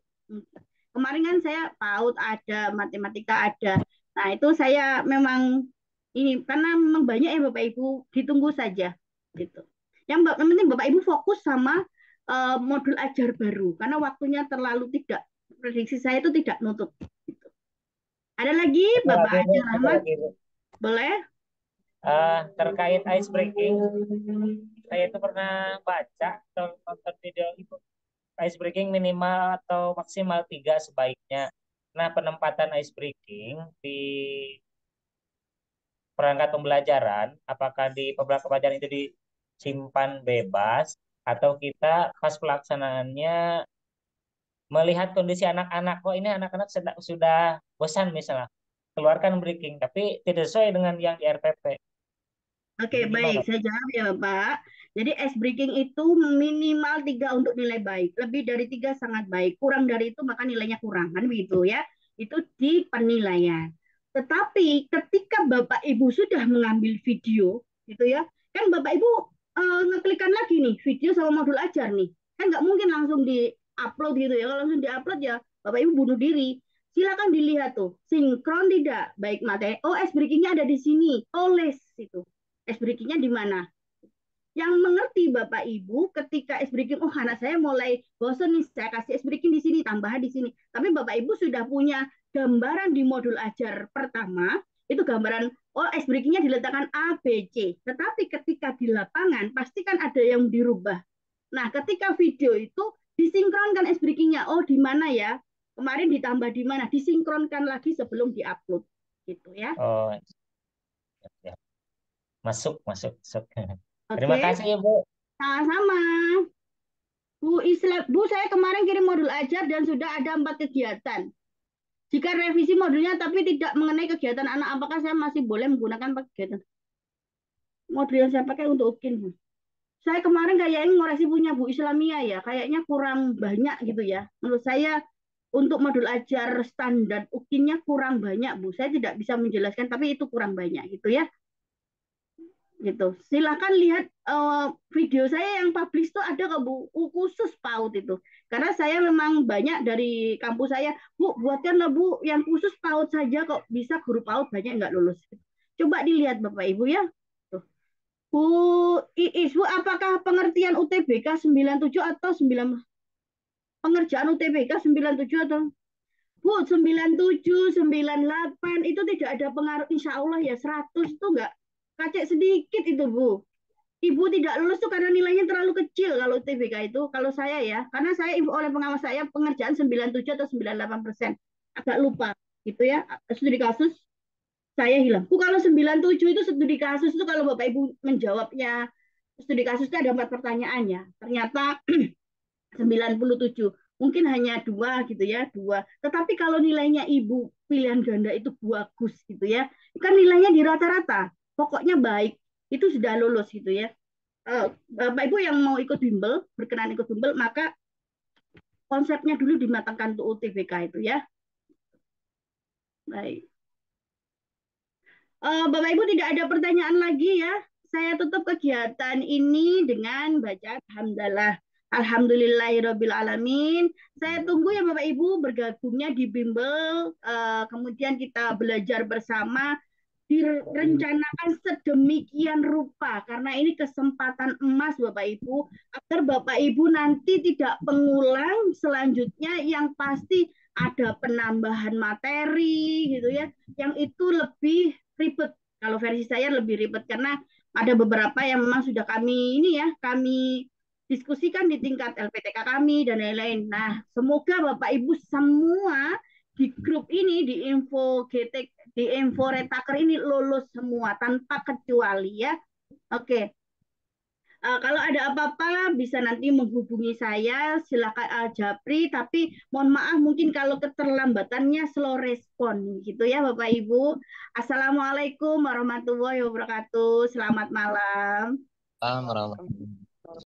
Kemarin kan saya PAUD ada, matematika ada. Nah itu saya memang ini karena memang banyak ya Bapak Ibu ditunggu saja gitu. Yang penting Bapak Ibu fokus sama modul ajar baru karena waktunya terlalu tidak prediksi saya itu tidak nutup. Gitu. Ada lagi satu Bapak lagi, Bu. Aceh Satu Rahmat? lagi, Bu. Boleh? Terkait ice breaking, saya itu pernah baca atau nonton video itu. Ice breaking minimal atau maksimal tiga sebaiknya. Nah, penempatan ice breaking di perangkat pembelajaran, apakah di pembelajaran pembelajaran itu disimpan bebas atau kita pas pelaksanaannya melihat kondisi anak-anak, kok ini anak-anak sudah bosan misalnya, keluarkan breaking, tapi tidak sesuai dengan yang di RPP. Oke, Itu baik. gimana? Saya jawab ya, Pak. Jadi ice breaking itu minimal 3 untuk nilai baik. Lebih dari 3 sangat baik. Kurang dari itu maka nilainya kurang. Kan begitu ya. itu di penilaian. Tetapi ketika Bapak Ibu sudah mengambil video, gitu ya, kan Bapak Ibu ngeklikkan lagi nih video sama modul ajar nih, kan nggak mungkin langsung di-upload gitu ya. Kalau langsung di-upload ya Bapak Ibu bunuh diri. Silakan dilihat tuh, sinkron tidak, baik materi. Oh, ice breakingnya ada di sini. Oh, les itu. Ice breakingnya di mana? Yang mengerti Bapak Ibu ketika ice breaking, oh anak saya mulai bosan nih, saya kasih ice breaking di sini, tambahan di sini. Tapi Bapak Ibu sudah punya gambaran di modul ajar pertama, itu gambaran, oh ice breakingnya diletakkan A, B, C. Tetapi ketika di lapangan, pasti kan ada yang dirubah. Nah, ketika video itu disinkronkan ice breakingnya, oh di mana ya? Kemarin ditambah di mana? Disinkronkan lagi sebelum diupload. Gitu ya. Oh, ya. Masuk, masuk, masuk. Terima Oke, kasih Ibu. sama-sama. Bu, saya kemarin kirim modul ajar dan sudah ada 4 kegiatan. Jika revisi modulnya tapi tidak mengenai kegiatan anak, apakah saya masih boleh menggunakan kegiatan modul yang saya pakai untuk UKIN, Bu? Saya kemarin kayaknya ngoreksi punya Bu Islamia ya, kayaknya kurang banyak gitu ya. Menurut saya untuk modul ajar standar UKIN-nya kurang banyak, Bu. Saya tidak bisa menjelaskan, tapi itu kurang banyak gitu ya. Gitu. Silakan lihat video saya yang publish itu ada kok Bu, khusus PAUD itu. Karena saya memang banyak dari kampus saya, Bu, buatkanlah Bu yang khusus PAUD saja kok bisa guru PAUD banyak nggak lulus. Coba dilihat Bapak Ibu ya. Tuh. Bu Iis, Bu, apakah pengertian UTBK 97 atau 9 pengerjaan UTBK 97 atau Bu 97, 98 itu tidak ada pengaruh insya Allah ya 100 itu enggak kacek sedikit itu Bu. Ibu tidak lulus tuh karena nilainya terlalu kecil kalau UTBK itu. Kalau saya ya, karena saya oleh pengawas saya pengerjaan 97 atau 98%. Agak lupa gitu ya. Studi kasus saya hilang. Bu kalau 97 itu studi kasus itu kalau Bapak Ibu menjawabnya studi kasus itu ada 4 pertanyaan ya. Ternyata 97 mungkin hanya 2 gitu ya, 2. Tetapi kalau nilainya Ibu pilihan ganda itu bagus gitu ya. Kan nilainya di rata-rata. Pokoknya baik. Itu sudah lulus gitu ya. Bapak Ibu yang mau ikut bimbel, berkenan ikut bimbel, maka konsepnya dulu dimatangkan untuk UTBK itu ya. Baik. Bapak Ibu tidak ada pertanyaan lagi ya. Saya tutup kegiatan ini dengan baca Alhamdulillah. Alhamdulillahirabbil alamin. Saya tunggu ya Bapak Ibu bergabungnya di bimbel, kemudian kita belajar bersama direncanakan sedemikian rupa karena ini kesempatan emas Bapak Ibu agar Bapak Ibu nanti tidak pengulang selanjutnya yang pasti ada penambahan materi gitu ya yang itu lebih ribet. Kalau versi saya lebih ribet karena ada beberapa yang memang sudah kami ini ya kami diskusikan di tingkat LPTK kami dan lain-lain. Nah, semoga Bapak Ibu semua di grup ini di info GT di info retaker ini lulus semua tanpa kecuali ya. Oke. Kalau ada apa-apa bisa nanti menghubungi saya, silakan Japri. Tapi mohon maaf mungkin kalau keterlambatannya slow respon gitu ya Bapak Ibu. Assalamualaikum warahmatullahi wabarakatuh. Selamat malam. Warahmatullahi